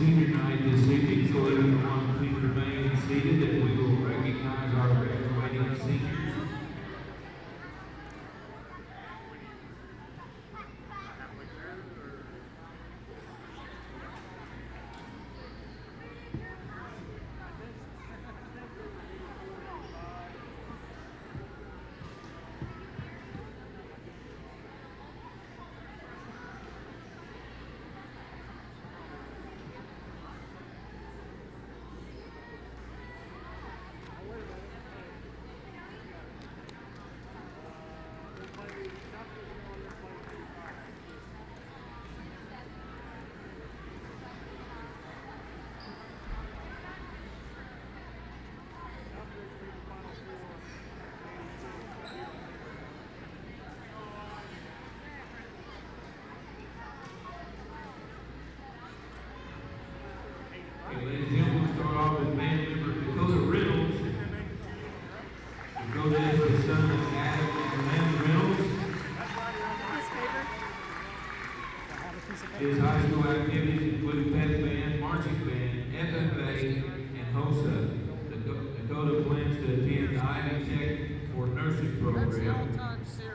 senior night this evening, so everyone please remain seated and we will recognize our graduating seniors. Okay, ladies and gentlemen, we'll start off with band member Dakota Reynolds. Dakota is the son of Adam and Amanda Reynolds. His high school activities include pep band, marching band, FFA, and HOSA. Dakota plans to attend the Ivy Tech for nursing program.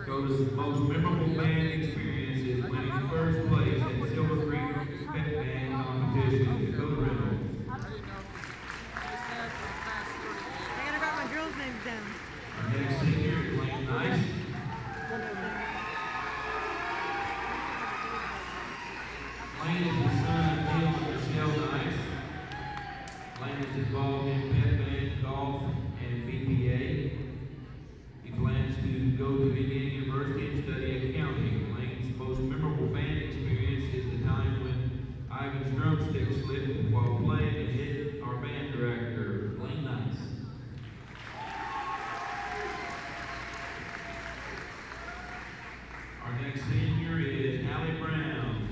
Dakota's most memorable band experience is winning first place at Silver Creek Pep Band competition. Dakota Reynolds. Our next senior is Lane Nice. Lane is the son of Neil and Michelle Nice. Lane is involved in pep band, golf, and BPA. He plans to go to Indiana University and study accounting. Lane's most memorable band experience is the time when Ivan's drumstick slipped while playing and hit our band director, Lane Nice. Our next senior is Allie Brown.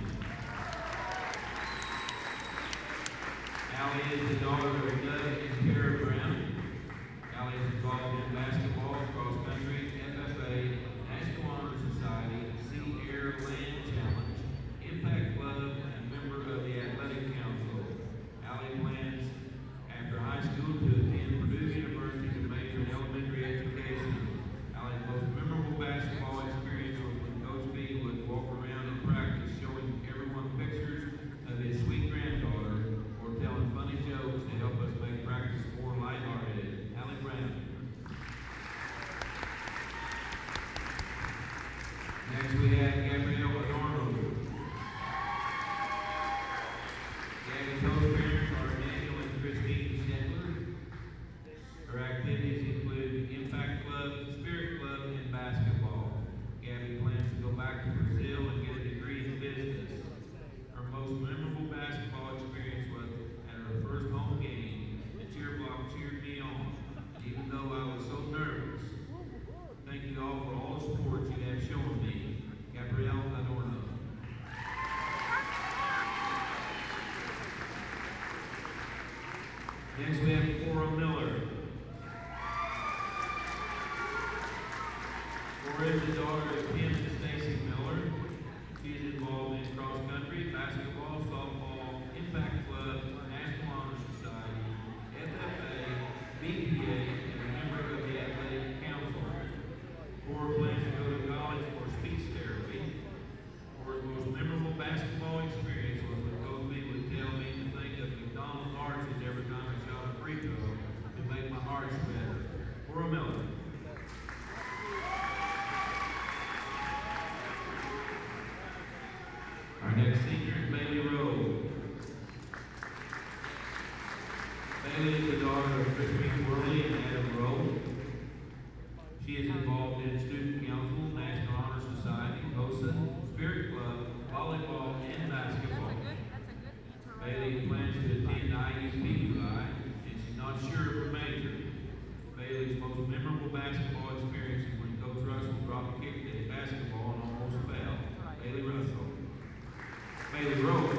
Allie is the daughter of Doug and Tara Brown. Allie is involved in basketball, cross country, FFA, National Honor Society, Sea Air Land Challenge, Impact Club, and member of the Athletic Council. Allie plans after high school to attend Purdue University to major in elementary education. Allie's most memorable basketball experience was when Coach B would walk around in practice showing everyone pictures of his sweet granddaughter or telling funny jokes to help us make practice more lighthearted. Allie Brown. Next we have Gabrielle Adorno. Gabby's host parents are Daniel and Christine Shetler. Her activities include Impact Club, Spirit Club, and basketball. Gabby plans to go back to Brazil and get a degree in business. Her most memorable basketball experience was at her first home game. The cheer block cheered me on, even though I was so nervous. Thank you all for all the support you have shown me. Gabrielle Adorno. Next we have Cora Miller. Cora is the daughter of Kim and Stacy Miller. She is involved in cross country, basketball, softball, Impact Club, National Honor Society, FFA, BPA, and a member of the Athletic Council. Cora plans to go to college for speech therapy. Cora's most memorable basketball experience was when Coach B would tell me to think of McDonald's arches every time I shot a free throw to make my heart better. Cora Miller. Our next senior is Bailey Rowe. Bailey is the daughter of Christine Worley and Adam Rowe. She is involved in Student Council, National Honor Society, HOSA, Spirit Club, volleyball, and basketball. Bailey plans to attend IUPUI, and she's not sure of her major. Bailey's most memorable basketball experience is when Coach Russell dropped a kick at basketball and almost fell. Bailey Russell. Bailey Rowe.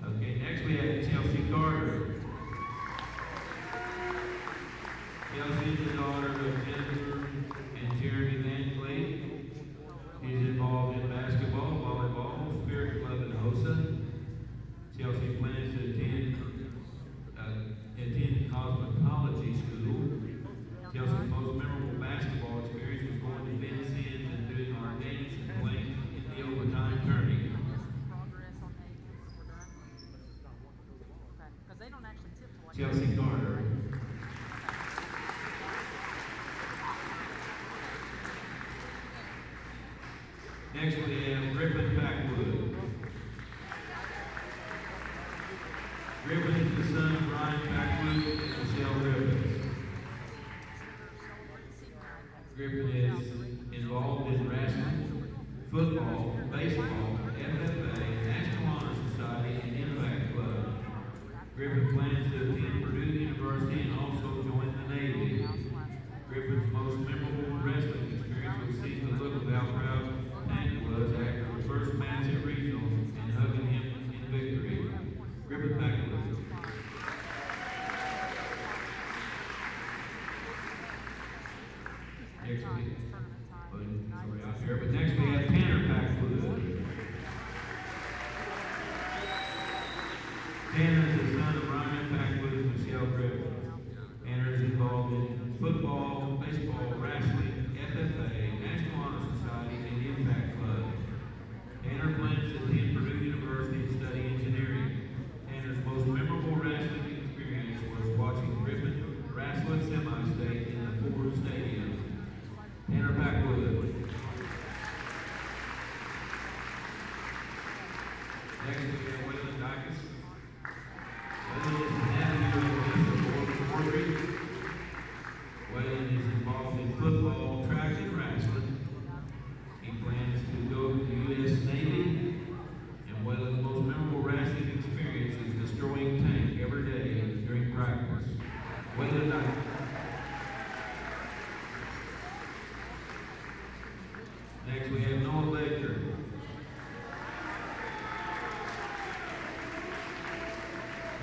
Okay, next we have Chelsea Carter. Chelsea Carter. Next we have Griffin Packwood. Griffin is the son of Brian Packwood and Michelle Griffiths. Griffin is involved in wrestling, football, baseball, FFA, National Honor Society, and Impact Club. Griffin plans to attend Purdue University and also join the Navy. Griffin's most memorable wrestling experience was seeing the look of how proud Hank was after the first match at regionals and hugging him in victory. Griffin Packwood. Next week, sorry out here, but next we have Tanner Packwood. Tanner is the son of Brian Packwood and Michelle Griffiths. Tanner is involved in football, baseball, wrestling, FFA, National Honor Society, and Impact Club. Tanner plans to attend Purdue University and study engineering. Tanner's most memorable wrestling experience was watching Griffin wrestle at semi-state in the Ford Stadium. Tanner Packwood. Next we have Waylon Dykes. Waylon is the nephew of Mr. Morgan. Waylon is involved in football, track, and wrestling. He plans to go to the U.S. Navy, and Waylon's most memorable wrestling experience is destroying Tank every day during practice. Waylon Dykes. Next we have Noah Baker.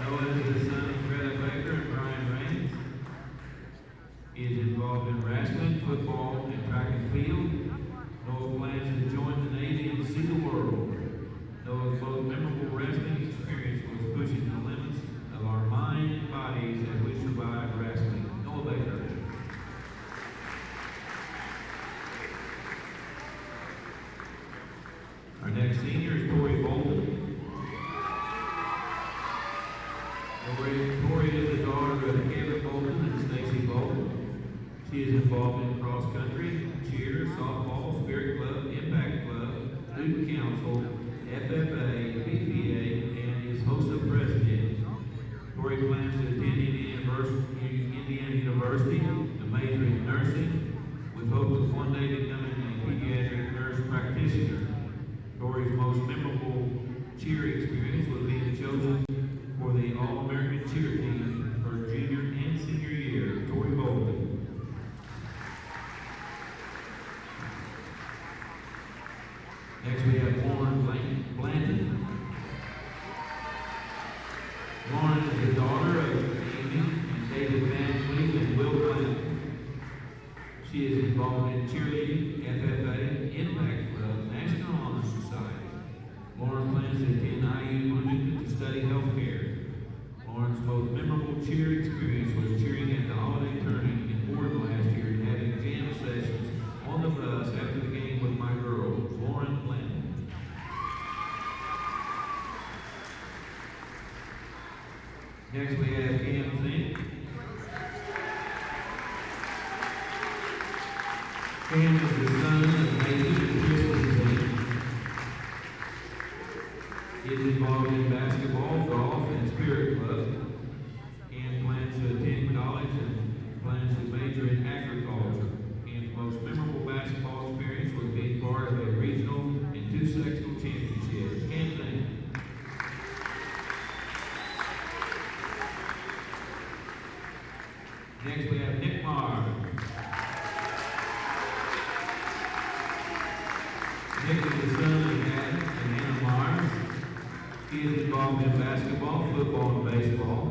Noah is the son of Greta Baker and Brian Raines. He is involved in wrestling, football, and track and field. Noah plans to join the Navy and see the world. Noah's most memorable wrestling experience was pushing the limits of our mind and bodies as we survive wrestling. Noah Baker. Our next senior is Tori Bolton. Tori is the daughter of Kevin Bolton and Stacy Bolton. She is involved in cross country, cheer, softball, spirit club, impact club, student council, FFA, BPA, and is host of president. Tori plans to attend Indiana University to major in nursing, with hopes of one day becoming a pediatric nurse practitioner. Tori's most memorable cheer experience was being chosen for the All-American cheer team for junior and senior year. Tori Bolton. Next we have Lauren Blanton. Lauren is the daughter of Amy and David Van Cleef and Will Blanton. She is involved in cheerleading, FFA, Impact Club, National Honor Society. Lauren plans to attend IU Bloomington to study healthcare. Lauren's most memorable cheer experience was cheering at the holiday tourney in Ford last year and having jam sessions on the bus after the game with my girls. Lauren Blanton. Next we have Cam Zink. Cam is the son of Nathan and Kristen Zink. He is involved in basketball, golf, and spirit club. Cam plans to attend college and plans to major in agriculture. Cam's most memorable basketball experience was being part of a regional and two sectional championships. Cam Zink. Next we have Nick Marr. Nick is the son of Adam and Anna Mars. He is involved in basketball, football, and baseball.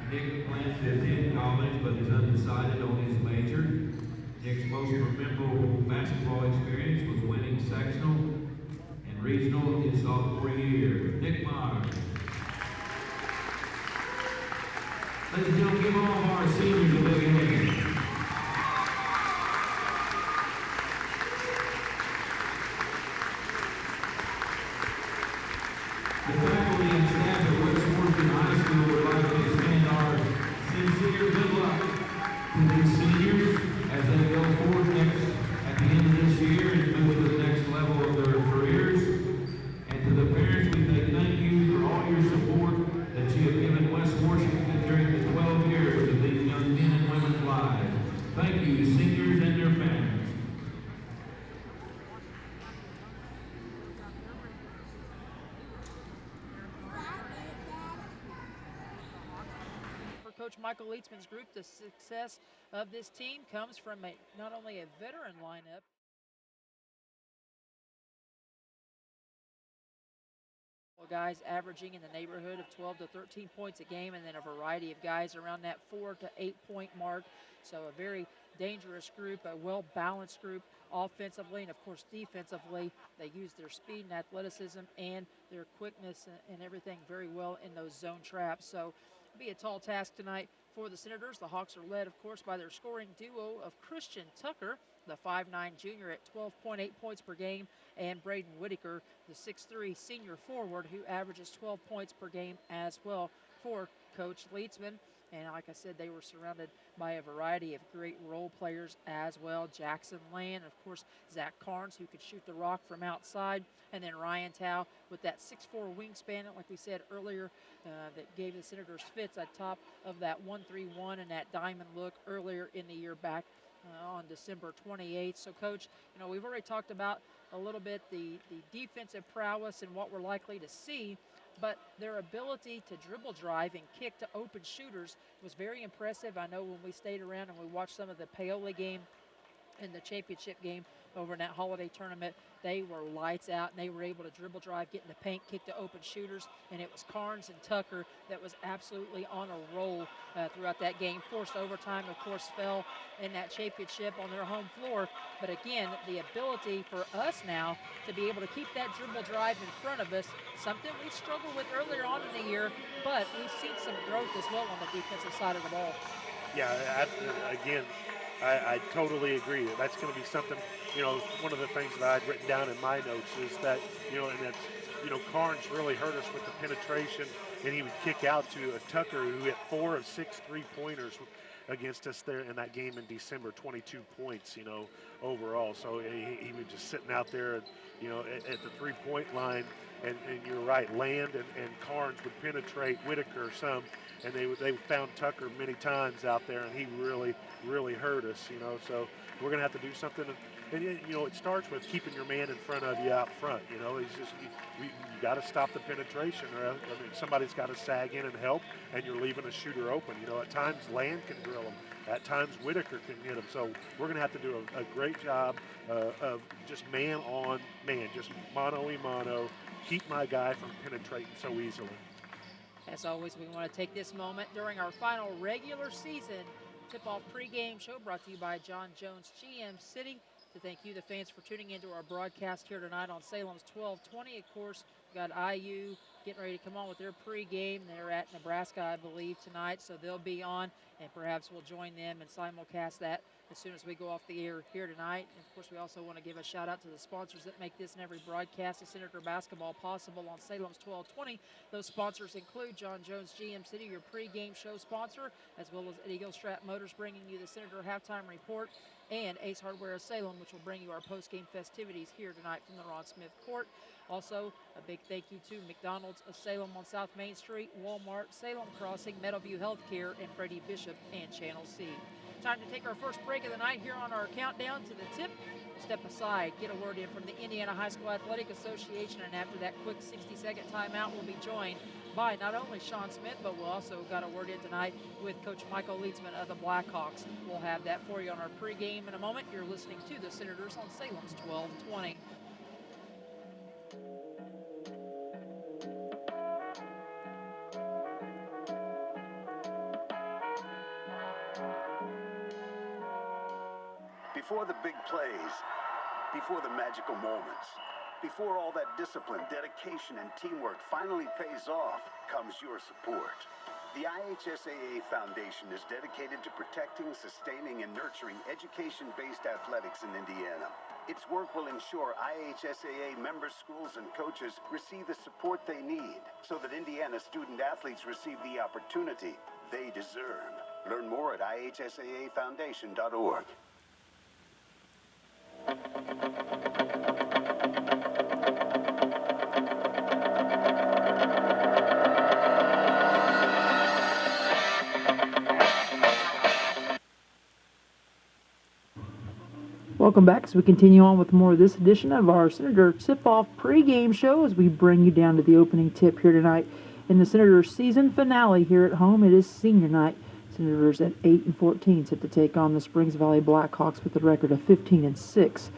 Nick plans to attend college but is undecided on his major. Nick's most memorable basketball experience was winning sectional and regional his sophomore year. Nick Marr. Ladies and gentlemen, give all of our seniors a big hand. The faculty and staff at West Morgan High School would like to extend our Coach Michael Leetzman's group, the success of this team comes from not only a veteran lineup, guys averaging in the neighborhood of 12 to 13 points a game, and then a variety of guys around that 4 to 8 point mark. So a very dangerous group, a well-balanced group offensively, and of course defensively. They use their speed and athleticism and their quickness and everything very well in those zone traps. So it'll be a tall task tonight for the Senators. The Hawks are led, of course, by their scoring duo of Christian Tucker, the 5'9 junior, at 12.8 points per game, and Braden Whitaker, the 6'3 senior forward, who averages 12 points per game as well for Coach Leetzman. And like I said, they were surrounded by a variety of great role players as well. Jackson Land, of course, Zach Carnes, who could shoot the rock from outside, and then Ryan Tao with that 6'4 wingspan, like we said earlier, that gave the Senators fits at top of that 1-3-1 and that diamond look earlier in the year back on December 28th. So, Coach, we've already talked about a little bit the defensive prowess and what we're likely to see, but their ability to dribble drive and kick to open shooters was very impressive. I know when we stayed around and we watched some of the Paoli game and the championship game over in that holiday tournament, they were lights out, and they were able to dribble drive, get in the paint, kick to open shooters, and it was Carnes and Tucker that was absolutely on a roll throughout that game. Forced overtime, of course, fell in that championship on their home floor. But again, the ability for us now to be able to keep that dribble drive in front of us, something we struggled with earlier on in the year, but we've seen some growth as well on the defensive side of the ball. Yeah, again, I totally agree. That's going to be something, one of the things that I'd written down in my notes is that, and that's, Carnes really hurt us with the penetration, and he would kick out to a Tucker who hit 4 of 6 3-pointers against us there in that game in December, 22 points, overall. So he was just sitting out there, at the 3-point line, and you're right, Land and Carnes would penetrate Whitaker some, and they found Tucker many times out there, and he really, really hurt us, So we're going to have to do something. And it starts with keeping your man in front of you out front. It's just you got to stop the penetration, or somebody's got to sag in and help, and you're leaving a shooter open. At times Land can drill him, at times Whitaker can hit him. So we're going to have to do a great job of just man on man, just mano-a-mano, keep my guy from penetrating so easily. As always, we want to take this moment during our final regular season tip-off pregame show brought to you by John Jones GM City to thank you, the fans, for tuning into our broadcast here tonight on Salem's 1220. Of course, we've got IU getting ready to come on with their pregame. They're at Nebraska, I believe, tonight, so they'll be on, and perhaps we'll join them and simulcast that as soon as we go off the air here tonight. And of course, we also want to give a shout out to the sponsors that make this and every broadcast of Senator basketball possible on Salem's 1220. Those sponsors include John Jones GM City, your pregame show sponsor, as well as Eddie Gilstrap Motors bringing you the Senator halftime report, and Ace Hardware of Salem, which will bring you our post-game festivities here tonight from the Ron Smith Court. Also, a big thank you to McDonald's of Salem on South Main Street, Walmart, Salem Crossing, Meadowview Healthcare, and Freddie Bishop and Channel C. Time to take our first break of the night here on our countdown to the tip. Step aside, get a word in from the Indiana High School Athletic Association, and after that quick 60-second timeout, we'll be joined by not only Sean Smith, but we'll also got a word in tonight with Coach Michael Leetzman of the Blackhawks. We'll have that for you on our pregame in a moment. You're listening to the Senators on Salem's 1220. Before the big plays, before the magical moments, before all that discipline, dedication, and teamwork finally pays off, comes your support. The IHSAA Foundation is dedicated to protecting, sustaining, and nurturing education-based athletics in Indiana. Its work will ensure IHSAA members, schools, and coaches receive the support they need so that Indiana student-athletes receive the opportunity they deserve. Learn more at ihsaafoundation.org. Welcome back as we continue on with more of this edition of our Senator Tip-Off pregame show as we bring you down to the opening tip here tonight in the Senators season finale here at home. It is senior night Senators at 8-14 set to take on the Springs Valley Blackhawks with a record of 15-6.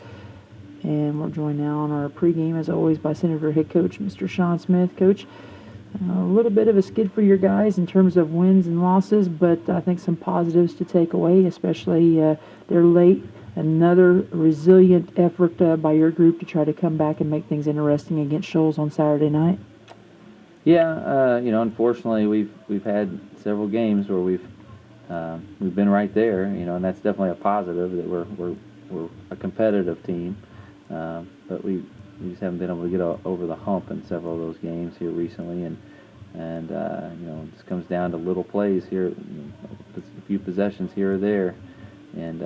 And we're joined now on our pregame, as always, by Senator head coach Mr. Sean Smith. Coach, a little bit of a skid for your guys in terms of wins and losses, but I think some positives to take away, especially they're late. Another resilient effort by your group to try to come back and make things interesting against Shoals on Saturday night. Yeah, unfortunately, we've had several games where we've been right there, and that's definitely a positive that we're a competitive team, but we just haven't been able to get over the hump in several of those games here recently, and it just comes down to little plays here, a few possessions here or there, and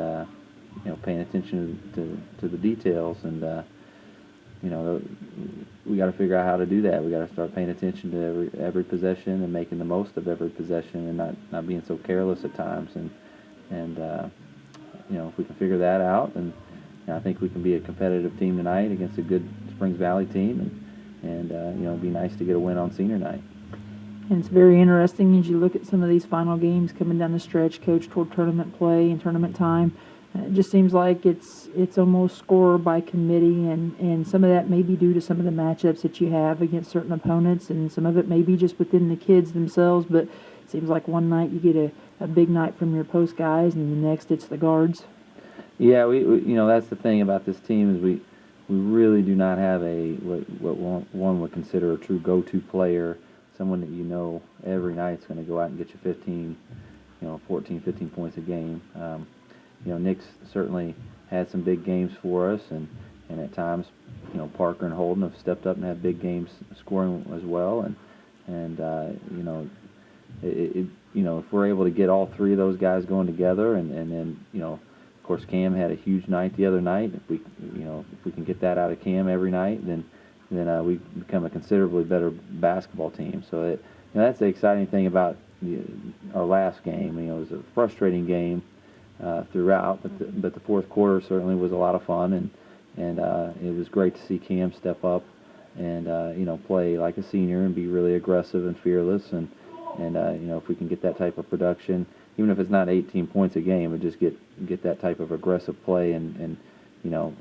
paying attention to the details, and we got to figure out how to do that. We got to start paying attention to every possession and making the most of every possession, and not being so careless at times. And if we can figure that out, then I think we can be a competitive team tonight against a good Springs Valley team, and it'd be nice to get a win on senior night. And it's very interesting as you look at some of these final games coming down the stretch, Coach, toward tournament play and tournament time. It just seems like it's almost score by committee, and some of that may be due to some of the matchups that you have against certain opponents, and some of it may be just within the kids themselves, but it seems like one night you get a big night from your post guys, and the next it's the guards. Yeah, we that's the thing about this team is we really do not have what one would consider a true go-to player, someone that every night's going to go out and get you 15, 14, 15 points a game. Nick's certainly had some big games for us, and at times, Parker and Holden have stepped up and had big games scoring as well, and if we're able to get all three of those guys going together, and then of course Cam had a huge night the other night. If we can get that out of Cam every night, then we become a considerably better basketball team. So that's the exciting thing about our last game. It was a frustrating game throughout, but the fourth quarter certainly was a lot of fun, and it was great to see Cam step up and play like a senior and be really aggressive and fearless, and if we can get that type of production, even if it's not 18 points a game, but just get that type of aggressive play and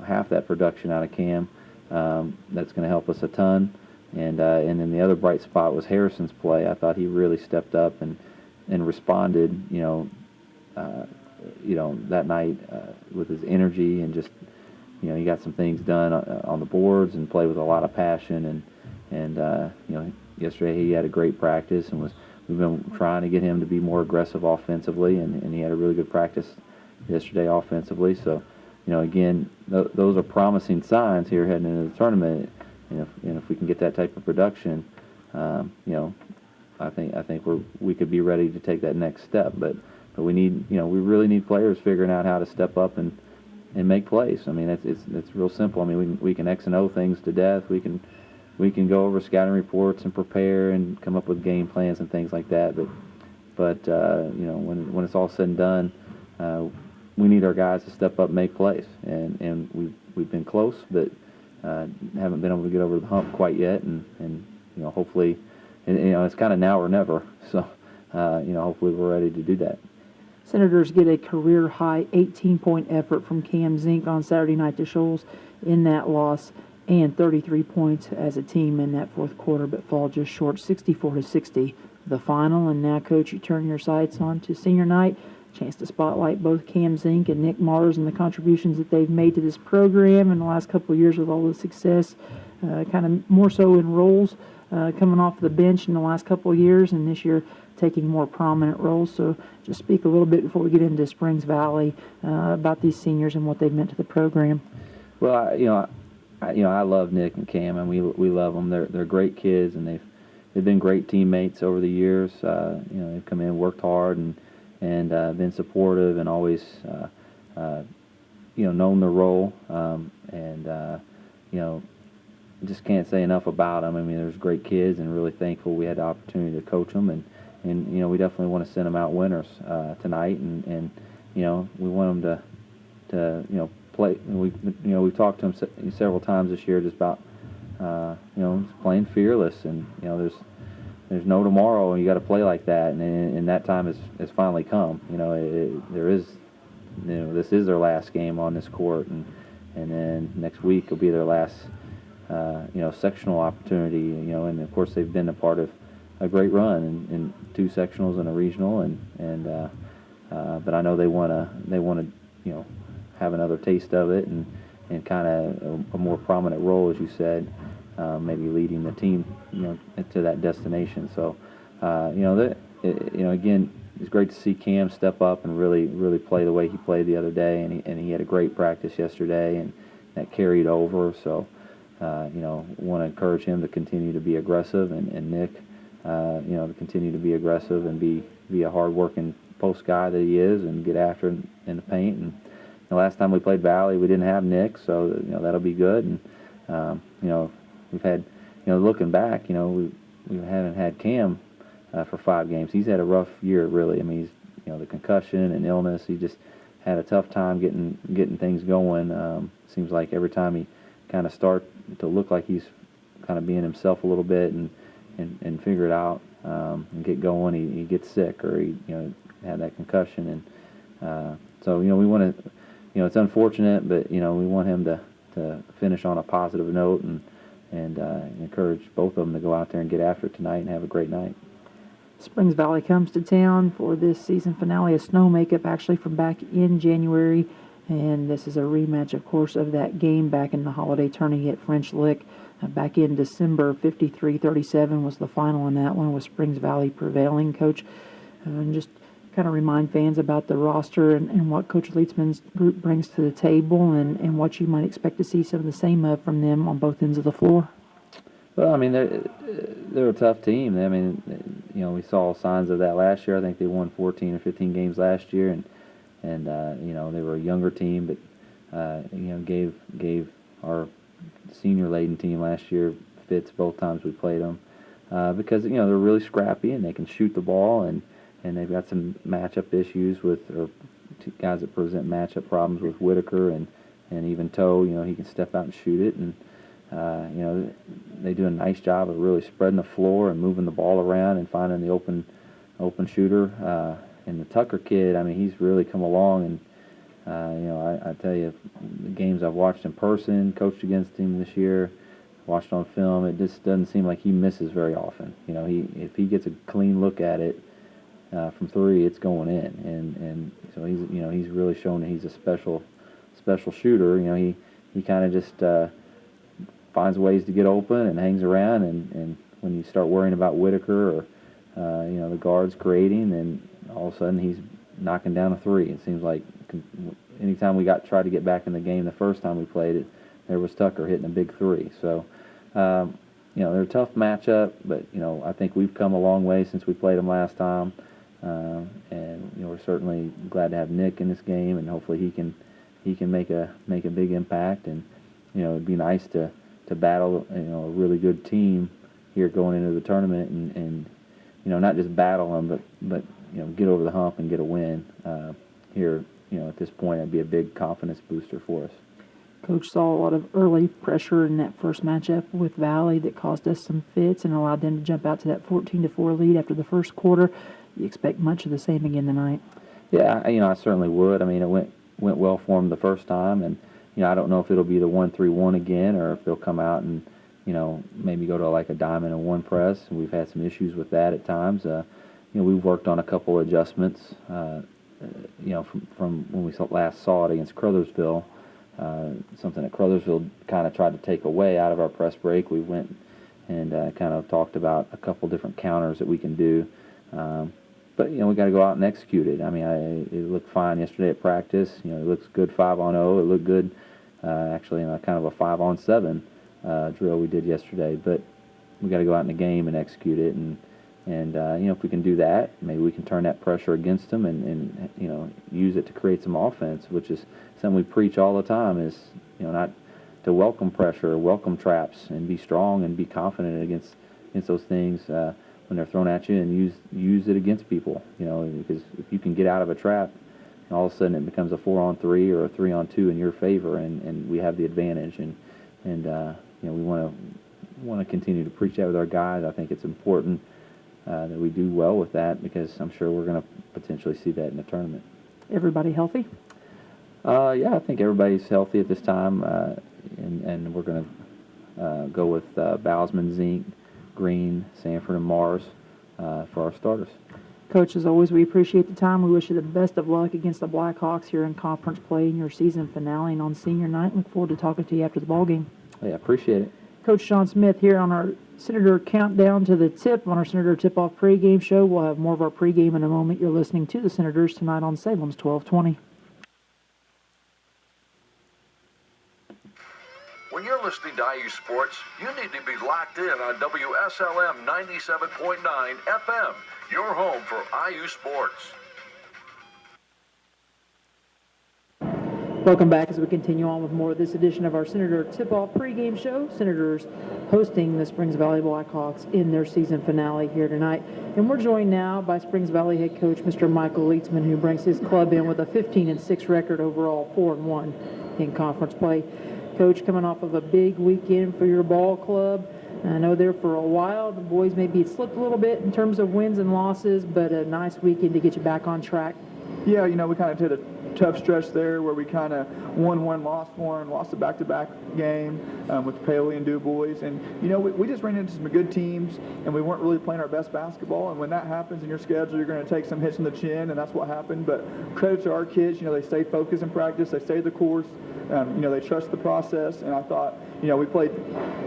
half that production out of Cam, that's going to help us a ton. And then the other bright spot was Harrison's play. I thought he really stepped up and responded, that night with his energy, and just he got some things done on the boards and played with a lot of passion, and yesterday he had a great practice, and we've been trying to get him to be more aggressive offensively, and he had a really good practice yesterday offensively. So again, those are promising signs here heading into the tournament, and if we can get that type of production, I think we could be ready to take that next step, but we need, we really need players figuring out how to step up and make plays. I mean, it's real simple. I mean, we can X and O things to death. We can go over scouting reports and prepare and come up with game plans and things like that. But when it's all said and done, we need our guys to step up and make plays. And we've been close, but haven't been able to get over the hump quite yet. And hopefully, it's kind of now or never. So hopefully we're ready to do that. Senators get a career-high 18-point effort from Cam Zink on Saturday night to Shoals in that loss, and 33 points as a team in that fourth quarter, but fall just short, 64-60, the final. And now, Coach, you turn your sights on to senior night, chance to spotlight both Cam Zink and Nick Mars and the contributions that they've made to this program in the last couple of years with all the success, kind of more so in roles, coming off the bench in the last couple of years, and this year taking more prominent roles. So just speak a little bit before we get into Springs Valley about these seniors and what they've meant to the program. Well, I love Nick and Cam, and we love them. They're great kids, and they've been great teammates over the years. They've come in, worked hard, and been supportive, and always known their role. Just can't say enough about them. I mean, there's great kids, and really thankful we had the opportunity to coach them, and we definitely want to send them out winners tonight, and we want them to play. We've talked to them several times this year just about playing fearless, and there's there's no tomorrow, and you got to play like that, and that time has finally come. There is, this is their last game on this court, and then next week will be their last, sectional opportunity. And of course they've been a part of a great run in 2 sectionals and a regional, but I know they want to have another taste of it and kind of a more prominent role, as you said, maybe leading the team to that destination. So again, it's great to see Cam step up and really play the way he played the other day, and he had a great practice yesterday, and that carried over. So want to encourage him to continue to be aggressive, and Nick to continue to be aggressive and be a hard-working post guy that he is, and get after it in the paint. And the last time we played Valley, we didn't have Nick, so that'll be good. And we've had, looking back, we haven't had Cam for 5 games. He's had a rough year, really. I mean, he's the concussion and illness. He just had a tough time getting things going. Seems like every time he kind of start to look like he's kind of being himself a little bit and figure it out and get going, he gets sick, or he had that concussion. And so we want to, it's unfortunate, but we want him to finish on a positive note, and encourage both of them to go out there and get after it tonight and have a great night. Springs Valley comes to town for this season finale, a snow makeup actually from back in January, and this is a rematch, of course, of that game back in the holiday tourney at French Lick. Back in December, 53-37 was the final in that one, with Springs Valley prevailing. Coach, and just kind of remind fans about the roster and what Coach Leitzman's group brings to the table, and what you might expect to see some of the same of from them on both ends of the floor. Well, I mean, they're a tough team. I mean, we saw signs of that last year. I think they won 14 or 15 games last year, and they were a younger team, but gave our senior-laden team last year fits both times we played them, because they're really scrappy and they can shoot the ball, and they've got some matchup issues with, or guys that present matchup problems with Whitaker and even Toe. He can step out and shoot it, and they do a nice job of really spreading the floor and moving the ball around and finding the open shooter. And the Tucker kid, I mean, he's really come along, and I tell you, the games I've watched in person, coached against him this year, watched on film, it just doesn't seem like he misses very often. If he gets a clean look at it from 3, it's going in, and so he's really shown that he's a special shooter. He kind of just finds ways to get open and hangs around, and when you start worrying about Whitaker or the guards creating, then all of a sudden he's knocking down a 3. It seems like anytime we tried to get back in the game the first time we played it, there was Tucker hitting a big 3. So they're a tough matchup, but I think we've come a long way since we played them last time, and we're certainly glad to have Nick in this game, and hopefully he can make a big impact. And it'd be nice to battle a really good team here going into the tournament, and not just battle them, but get over the hump and get a win here. At this point, it'd be a big confidence booster for us. Coach saw a lot of early pressure in that first matchup with Valley that caused us some fits and allowed them to jump out to that 14-4 lead after the first quarter. You expect much of the same again tonight? Yeah, I certainly would. I mean, it went well for them the first time, and I don't know if it'll be the 1-3-1 again, or if they'll come out and maybe go to like a diamond and 1 press. And we've had some issues with that at times. We've worked on a couple of adjustments. From when we last saw it against Crothersville, something that Crothersville kind of tried to take away out of our press break. We went and kind of talked about a couple different counters that we can do. But we got to go out and execute it. I mean, it looked fine yesterday at practice. It looks good 5-on-0. It looked good actually in a kind of a 5-on-7 drill we did yesterday. But we got to go out in the game and execute it. And if we can do that, maybe we can turn that pressure against them and use it to create some offense, which is something we preach all the time, is not to welcome pressure, welcome traps, and be strong and be confident against those things when they're thrown at you, and use it against people. Because if you can get out of a trap, all of a sudden it becomes a 4-on-3 or a 3-on-2 in your favor, and we have the advantage. And we want to continue to preach that with our guys. I think it's important that we do well with that, because I'm sure we're going to potentially see that in the tournament. Everybody healthy? Yeah, I think everybody's healthy at this time, and we're going to go with Bowsman, Zink, Green, Sanford, and Mars for our starters. Coach, as always, we appreciate the time. We wish you the best of luck against the Blackhawks here in conference play in your season finale and on senior night. Look forward to talking to you after the ball game. Yeah, appreciate it. Coach Sean Smith here on our Senator Countdown to the Tip on our Senator Tip-Off pregame show. We'll have more of our pregame in a moment. You're listening to the Senators tonight on Salem's 1220. When you're listening to IU Sports, you need to be locked in on WSLM 97.9 FM, your home for IU Sports. Welcome back as we continue on with more of this edition of our Senator Tip-Off pregame show. Senators hosting the Springs Valley Blackhawks in their season finale here tonight. And we're joined now by Springs Valley head coach Mr. Michael Leitzman, who brings his club in with a 15-6 record overall, 4-1 in conference play. Coach, coming off of a big weekend for your ball club. I know there for a while, the boys maybe slipped a little bit in terms of wins and losses, but a nice weekend to get you back on track. Yeah, we kind of did a tough stretch there where we kind of won one, lost one, lost a back-to-back game with the Paoli and Du Bois. And, we just ran into some good teams, and we weren't really playing our best basketball. And when that happens in your schedule, you're going to take some hits in the chin, and that's what happened. But credit to our kids, they stayed focused in practice, they stayed the course. They trust the process, and I thought, we played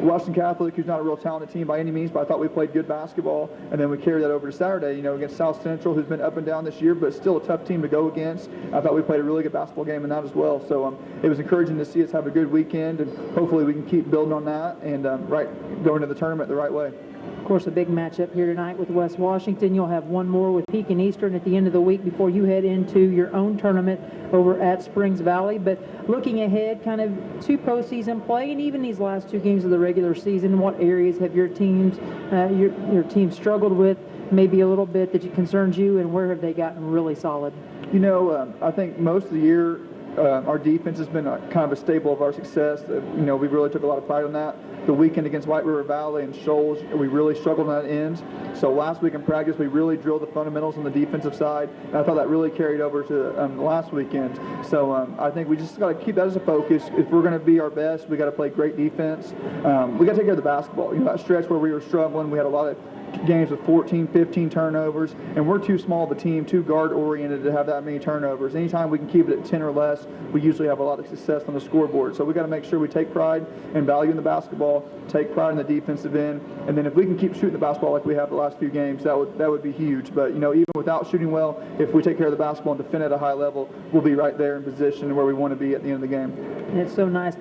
Washington Catholic, who's not a real talented team by any means, but I thought we played good basketball, and then we carried that over to Saturday, against South Central, who's been up and down this year, but still a tough team to go against. I thought we played a really good basketball game in that as well, so it was encouraging to see us have a good weekend, and hopefully we can keep building on that and go into the tournament the right way. Of course, a big matchup here tonight with West Washington. You'll have one more with Pekin Eastern at the end of the week before you head into your own tournament over at Springs Valley. But looking ahead, kind of to postseason play and even these last two games of the regular season, what areas have your team struggled with maybe a little bit that concerns you, and where have they gotten really solid? I think most of the year our defense has been kind of a staple of our success. We really took a lot of pride in that. The weekend against White River Valley and Shoals, we really struggled on that end. So last week in practice, we really drilled the fundamentals on the defensive side, and I thought that really carried over to last weekend. So I think we just got to keep that as a focus. If we're going to be our best, we got to play great defense. We got to take care of the basketball. That stretch where we were struggling, we had a lot of games with 14, 15 turnovers, and we're too small of a team, too guard-oriented to have that many turnovers. Anytime we can keep it at 10 or less, we usually have a lot of success on the scoreboard. So we got to make sure we take pride and value in the basketball, take pride in the defensive end, and then if we can keep shooting the basketball like we have the last few games, that would be huge. But even without shooting well, if we take care of the basketball and defend at a high level, we'll be right there in position where we want to be at the end of the game. And it's so nice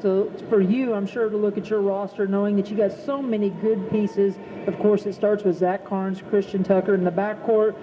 for you, I'm sure, to look at your roster knowing that you got so many good pieces. Of course, it starts with Zach Carnes, Christian Tucker in the backcourt,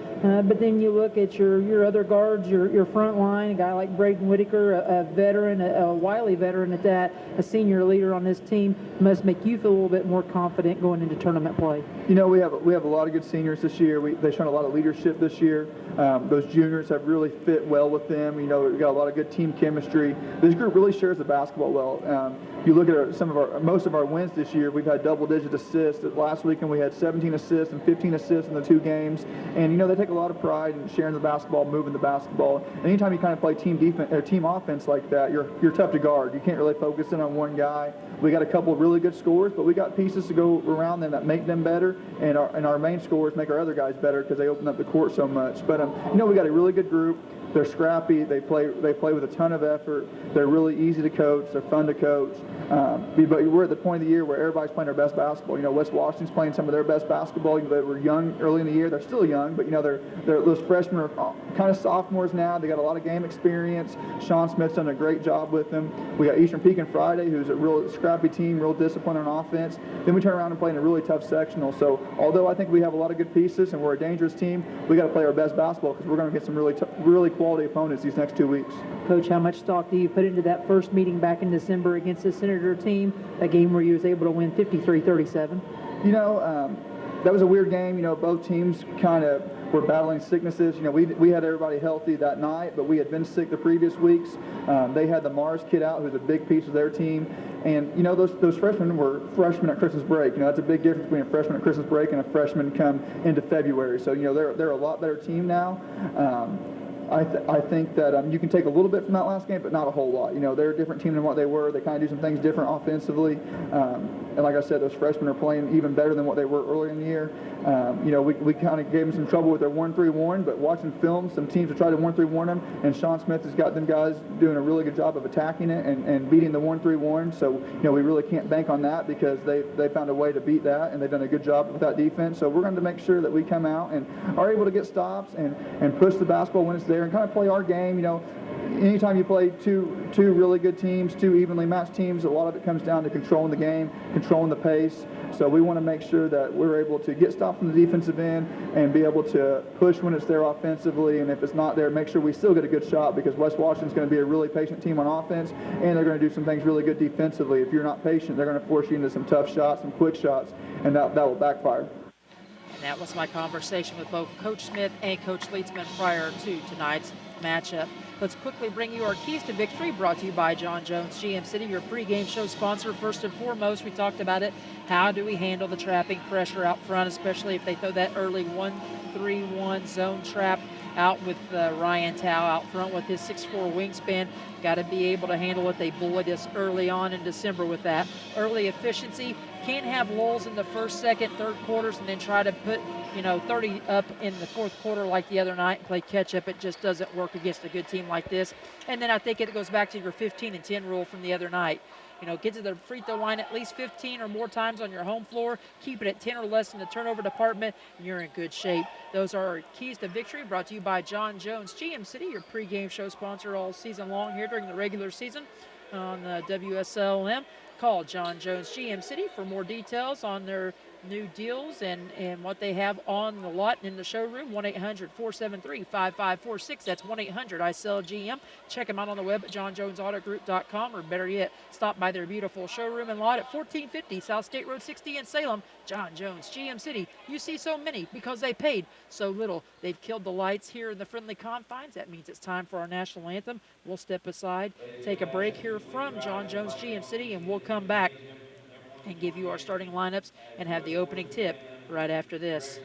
but then you look at your other guards, your front line, a guy like Braden Whitaker, a veteran, a wily veteran at that, a senior leader on this team, must make you feel a little bit more confident going into tournament play. We have a lot of good seniors this year. They've shown a lot of leadership this year. Those juniors have really fit well with them. We've got a lot of good team chemistry. This group really shares the basketball well. You look at most of our wins this year, we've had double-digit assists. Last weekend we had 17 assists and 15 assists in the two games. And, they take a lot of pride in sharing the basketball, moving the basketball. And anytime you kind of play team defense or team offense like that, you're tough to guard. You can't really focus in on one guy. We got a couple of really good scorers, but we got pieces to go around them that make them better, and our main scorers make our other guys better because they open up the court so much. But we got a really good group. They're scrappy. They play with a ton of effort. They're really easy to coach. They're fun to coach. But we're at the point of the year where everybody's playing their best basketball. West Washington's playing some of their best basketball. They were young early in the year. They're still young, but those freshmen are kind of sophomores now. They got a lot of game experience. Sean Smith's done a great job with them. We got Eastern Pekin Friday, who's a real scrappy team, real disciplined on offense. Then we turn around and play in a really tough sectional. So although I think we have a lot of good pieces and we're a dangerous team, we got to play our best basketball because we're going to get some really quality opponents these next 2 weeks. Coach, how much stock do you put into that first meeting back in December against the Senator team, a game where you was able to win 53-37? that was a weird game. You know, both teams kind of were battling sicknesses. You know, we had everybody healthy that night, but we had been sick the previous weeks. They had the Mars kid out, who's a big piece of their team. And, you know, those freshmen were freshmen at Christmas break. You know, that's a big difference between a freshman at Christmas break and a freshman come into February. So, you know, they're a lot better team now. I think that you can take a little bit from that last game, but not a whole lot. You know, they're a different team than what they were. They kind of do some things different offensively. And like I said, those freshmen are playing even better than what they were earlier in the year. You know, we kind of gave them some trouble with their 1-3-1, but watching film, some teams have tried to 1-3-1 them, and Sean Smith has got them guys doing a really good job of attacking it and beating the 1-3-1. So, you know, we really can't bank on that because they found a way to beat that, and they've done a good job with that defense. So we're going to make sure that we come out and are able to get stops and push the basketball when it's there and kind of play our game. You know, anytime you play two really good teams, two evenly matched teams, a lot of it comes down to controlling the game, controlling the pace. So we want to make sure that we're able to get stops from the defensive end and be able to push when it's there offensively. And if it's not there, make sure we still get a good shot, because West Washington's going to be a really patient team on offense, and they're going to do some things really good defensively. If you're not patient, they're going to force you into some tough shots, some quick shots, and that will backfire. And that was my conversation with both Coach Smith and Coach Leitzman prior to tonight's matchup. Let's quickly bring you our keys to victory, brought to you by John Jones GM City, your pregame show sponsor. First and foremost, we talked about it. How do we handle the trapping pressure out front, especially if they throw that early 1-3-1 zone trap out with Ryan Tao out front with his 6'4" wingspan. Got to be able to handle it. They bullied us early on in December with that. Early efficiency. Can't have lulls in the first, second, third quarters and then try to put, 30 up in the fourth quarter like the other night and play catch up. It just doesn't work against a good team like this. And then I think it goes back to your 15 and 10 rule from the other night. Get to the free throw line at least 15 or more times on your home floor. Keep it at 10 or less in the turnover department, and you're in good shape. Those are our keys to victory, brought to you by John Jones GM City, your pregame show sponsor all season long here during the regular season on WSLM. Call John Jones GM City for more details on their new deals and what they have on the lot in the showroom. 1-800-473-5546. That's 1-800-I-SELL-GM. Check them out on the web at johnjonesautogroup.com, or better yet, stop by their beautiful showroom and lot at 1450 South State Road 60 in Salem. John Jones GM City. You see so many because they paid so little. They've killed the lights here in the friendly confines. That means it's time for our national anthem. We'll step aside, take a break here from John Jones GM City, and we'll come back and give you our starting lineups and have the opening tip right after this.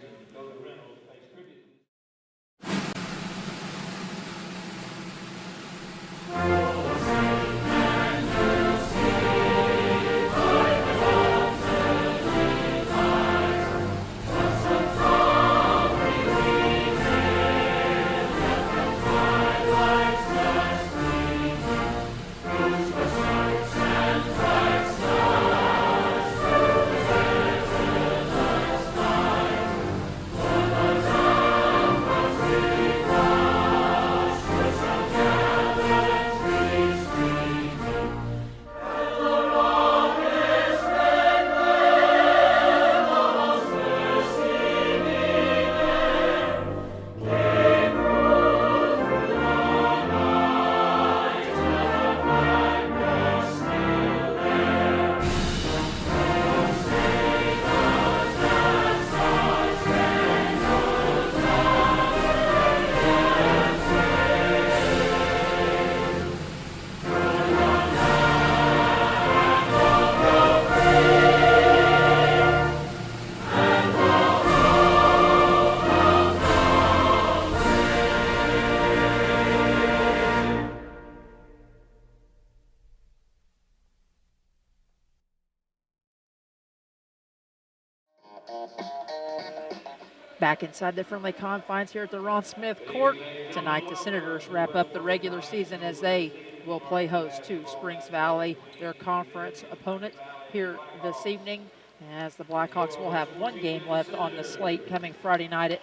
Back inside the friendly confines here at the Ron Smith Court. Tonight, the Senators wrap up the regular season as they will play host to Springs Valley, their conference opponent here this evening, as the Blackhawks will have one game left on the slate coming Friday night at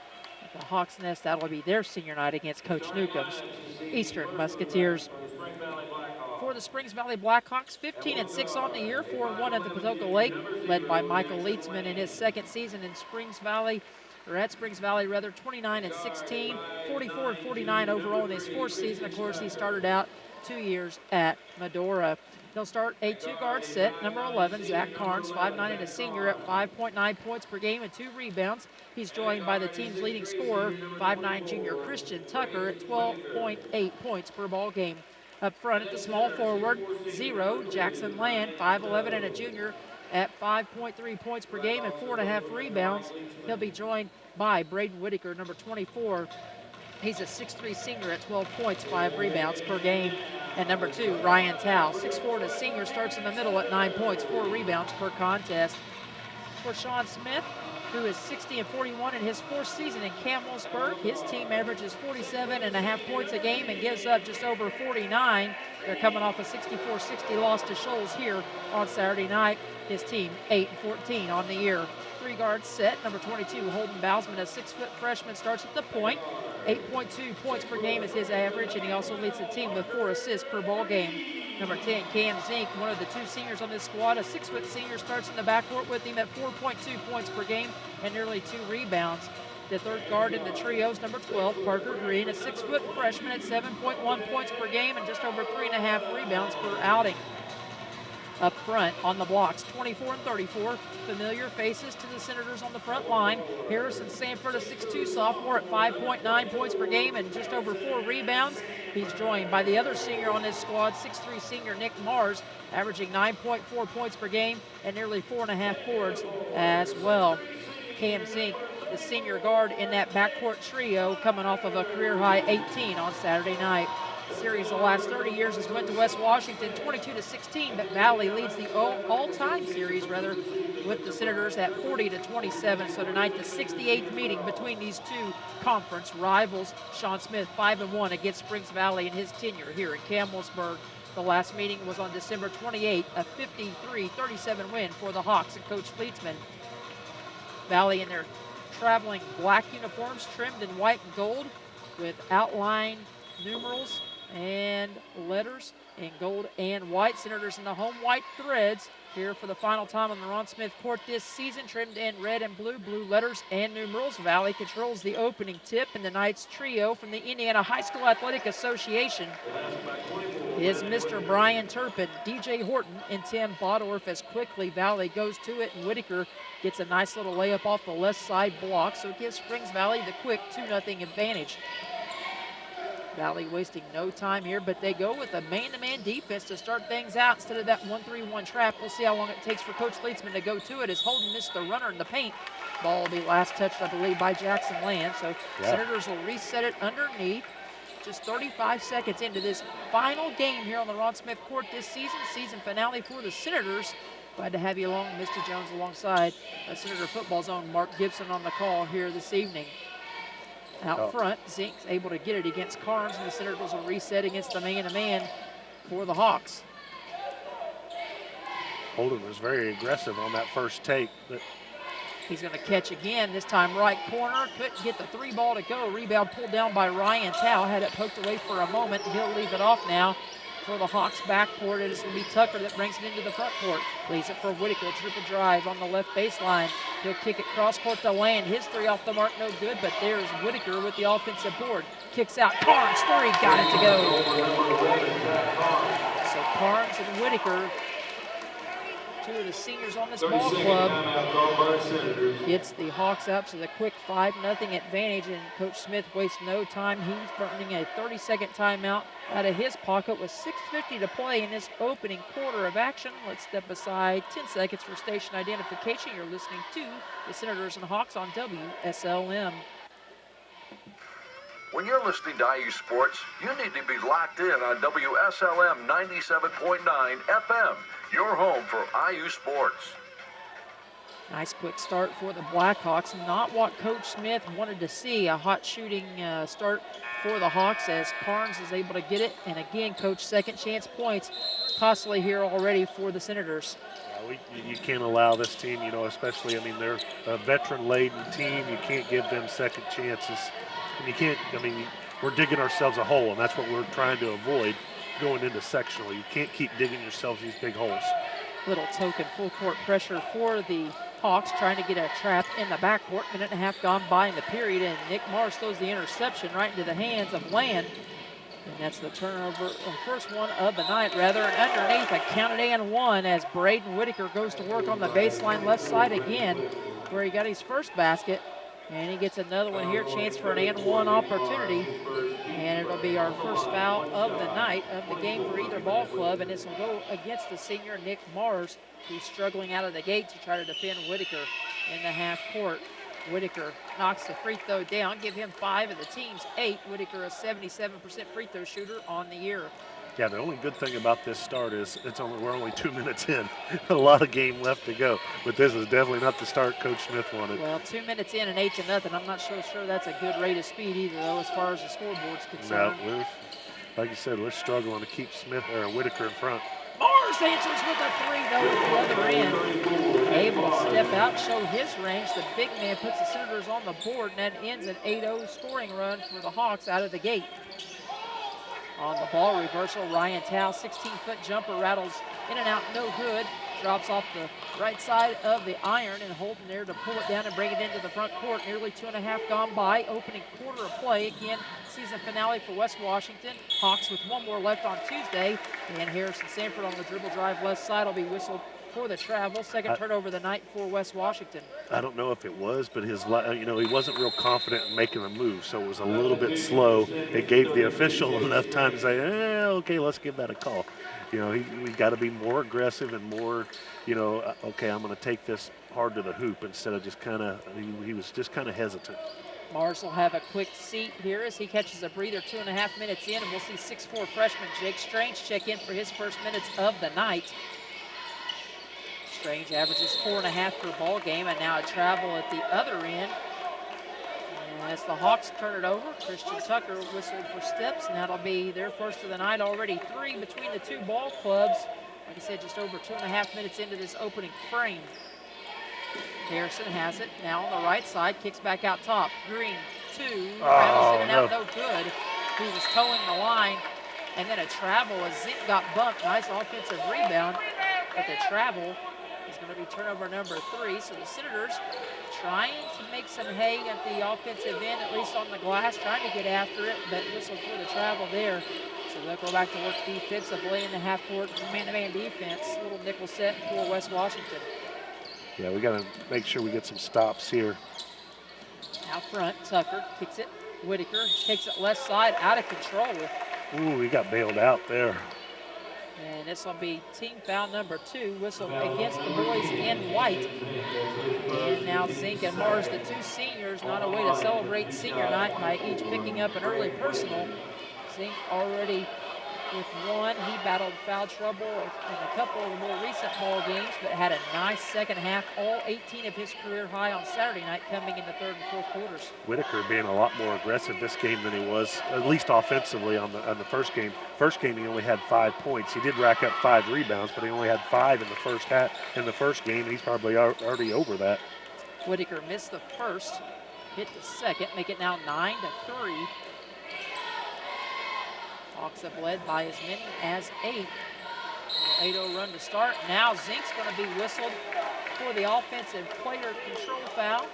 the Hawks Nest. That'll be their senior night against Coach Newcomb's Eastern Musketeers. For the Springs Valley Blackhawks, 15-6 on the year, 4-1 at the Patoka Lake, led by Michael Leitzman in his second season in Springs Valley. or at Springs Valley rather, 29-16, 44-49 overall in his fourth season. Of course, he started out 2 years at Medora. He'll start a two-guard set. Number 11, Zach Carnes, 5'9" and a senior at 5.9 points per game and 2 rebounds. He's joined by the team's leading scorer, 5'9" junior Christian Tucker at 12.8 points per ball game. Up front at the small forward, 0, Jackson Land, 5'11" and a junior at 5.3 points per game and 4.5 rebounds. He'll be joined by Braden Whitaker, number 24. He's a 6'3" senior at 12 points, 5 rebounds per game. And number 2, Ryan Tao, 6'4" and a senior, starts in the middle at 9 points, 4 rebounds per contest. For Sean Smith, who is 60-41 in his fourth season in Camelsburg, his team averages 47.5 points a game and gives up just over 49. They're coming off a 64-60 loss to Shoals here on Saturday night. His team 8-14 on the year. 3-guard set, number 22, Holden Bousman, a 6-foot freshman, starts at the point. 8.2 points per game is his average, and he also leads the team with 4 assists per ball game. Number 10, Cam Zink, one of the 2 seniors on this squad, a 6-foot senior, starts in the backcourt with him at 4.2 points per game and nearly 2 rebounds. The third guard in the trios, number 12, Parker Green, a 6-foot freshman at 7.1 points per game and just over 3.5 rebounds per outing. Up front on the blocks, 24 and 34, familiar faces to the Senators on the front line. Harrison Sanford, a 6'2 sophomore at 5.9 points per game and just over 4 rebounds. He's joined by the other senior on this squad, 6'3 senior Nick Mars, averaging 9.4 points per game and nearly 4.5 boards as well. Cam Zink, the senior guard in that backcourt trio, coming off of a career-high 18 on Saturday night. Series the last 30 years has went to West Washington 22-16, but Valley leads the all-time series with the Senators at 40-27. So tonight the 68th meeting between these two conference rivals. Sean Smith 5-1 against Springs Valley in his tenure here in Camelsburg. The last meeting was on December 28th, a 53-37 win for the Hawks and Coach Fleetsman. Valley in their traveling black uniforms trimmed in white and gold with outline numerals and letters in gold and white. Senators in the home white threads here for the final time on the Ron Smith court this season, trimmed in red and blue letters and numerals. Valley controls the opening tip in tonight's trio from the Indiana High School Athletic Association is Mr. Brian Turpin, DJ Horton, and Tim Bodorf as quickly Valley goes to it, and Whitaker gets a nice little layup off the left side block, so it gives Springs Valley the quick 2-0 advantage. Valley wasting no time here, but they go with a man-to-man defense to start things out instead of that 1-3-1 trap. We'll see how long it takes for Coach Fleetsman to go to it as Holden missed the runner in the paint. Ball will be last touched, I believe, by Jackson Land. So Senators will reset it underneath. Just 35 seconds into this final game here on the Ron Smith court this season. Season finale for the Senators. Glad to have you along, Misty Jones, alongside Senator Football's own Mark Gibson on the call here this evening. Out front, Zink's able to get it against Carnes, and the Senators will reset against the man-to-man for the Hawks. Holden was very aggressive on that first take. But he's going to catch again, this time right corner. Couldn't get the 3 ball to go. Rebound pulled down by Ryan Tao. Had it poked away for a moment. He'll leave it off now for the Hawks backcourt. It is going to be Tucker that brings it into the front court. Leaves it for Whitaker. Triple drive on the left baseline. He'll kick it cross court to Land. His 3 off the mark, no good, but there's Whitaker with the offensive board. Kicks out. Carnes 3, got it to go. So Carnes and Whitaker, 2 of the seniors on this ball club, gets the Hawks up to the quick 5-0 advantage, and Coach Smith wastes no time. He's burning a 30-second timeout out of his pocket with 6:50 to play in this opening quarter of action. Let's step aside 10 seconds for station identification. You're listening to the Senators and Hawks on WSLM. When you're listening to IU Sports, you need to be locked in on WSLM 97.9 FM, your home for IU Sports. Nice quick start for the Blackhawks. Not what Coach Smith wanted to see. A hot shooting start for the Hawks as Carnes is able to get it. And again, Coach, second chance points costly here already for the Senators. You can't allow this team, especially, they're a veteran-laden team. You can't give them second chances. And you can't, we're digging ourselves a hole, and that's what we're trying to avoid going into sectional. You can't keep digging yourselves these big holes. Little token full court pressure for the Hawks trying to get a trap in the backcourt. Minute and a half gone by in the period, and Nick Mars throws the interception right into the hands of Land. And that's the turnover, the first one of the night, rather. And underneath, a counted and one as Braden Whitaker goes to work on the baseline left side again, where he got his first basket. And he gets another one here, chance for an and one opportunity. And it'll be our first foul of the night, of the game for either ball club. And this will go against the senior Nick Mars, who's struggling out of the gate to try to defend Whitaker in the half court. Whitaker knocks the free throw down, give him 5 of the team's 8. Whitaker a 77% free throw shooter on the year. Yeah, the only good thing about this start is we're only 2 minutes in. A lot of game left to go, but this is definitely not the start Coach Smith wanted. Well, 2 minutes in and 8-0. I'm not so sure that's a good rate of speed either, though, as far as the scoreboard's concerned. No, like you said, we're struggling to keep Whitaker in front. Mars answers with a 3, though, at the other end. Able to step out, show his range. The big man puts the Senators on the board, and that ends an 8-0 scoring run for the Hawks out of the gate. On the ball reversal, Ryan Tao, 16-foot jumper, rattles in and out, no good. Drops off the right side of the iron, and Holden there to pull it down and bring it into the front court. Nearly 2.5 gone by. Opening quarter of play. Again, season finale for West Washington. Hawks with 1 more left on Tuesday. And Harrison Sanford on the dribble drive left side will be whistled for the travel. Second turnover of the night for West Washington. I don't know if it was, but his, he wasn't real confident in making a move, so it was a little bit slow. It gave the official enough time to say, okay, let's give that a call. We got to be more aggressive and more, okay, I'm going to take this hard to the hoop instead of just kind of, he was just kind of hesitant. Mars will have a quick seat here as he catches a breather 2.5 minutes in, and we'll see 6'4" freshman Jake Strange check in for his first minutes of the night. Strange averages 4.5 per ball game, and now a travel at the other end. And as the Hawks turn it over, Christian Tucker whistled for steps, and that'll be their first of the night. Already 3 between the 2 ball clubs. Like I said, just over 2.5 minutes into this opening frame. Harrison has it now on the right side, kicks back out top. Green, 2, rattles in and out, no good. He was towing the line, and then a travel as Zink got bumped. Nice offensive rebound, but the travel is going to be turnover number 3. So the Senators trying to make some hay at the offensive end, at least on the glass, trying to get after it, but whistle for the travel there. So they'll go back to work defensively in the half-court man-to-man defense. Little nickel set for West Washington. Yeah, we got to make sure we get some stops here. Out front, Tucker kicks it. Whitaker takes it left side, out of control. Ooh, he got bailed out there. And this will be team foul number 2, whistled against the boys in white. And now Zink and Mars, the 2 seniors, on a way to celebrate senior night by each picking up an early personal. Zink already with 1. He battled foul trouble in a couple of the more recent ball games, but had a nice second half, all 18 of his career high on Saturday night coming in the 3rd and 4th quarters. Whitaker being a lot more aggressive this game than he was, at least offensively, on the first game. First game, he only had 5 points. He did rack up 5 rebounds, but he only had 5 in the first half. In the first game, he's probably already over that. Whitaker missed the first, hit the second, make it now 9-3. Hawks have led by as many as 8. 8-0 run to start. Now Zink's going to be whistled for the offensive player control foul.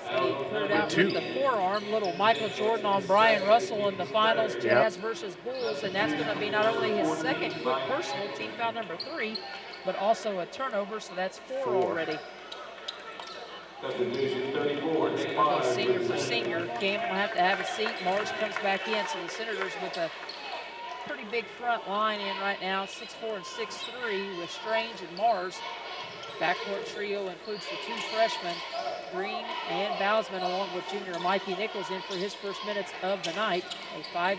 So he put it out with the forearm. Little Michael Jordan on Brian Russell in the finals, Jazz versus Bulls, and that's going to be not only his second quick personal, team foul number 3, but also a turnover, so that's 4 already. Senior for senior. Campbell will have to have a seat. Mars comes back in, so the Senators with a pretty big front line in right now, 6'4" and 6'3", with Strange and Mars. Backcourt trio includes the 2 freshmen, Green and Bousman, along with junior Mikey Nichols in for his first minutes of the night. A 5'10"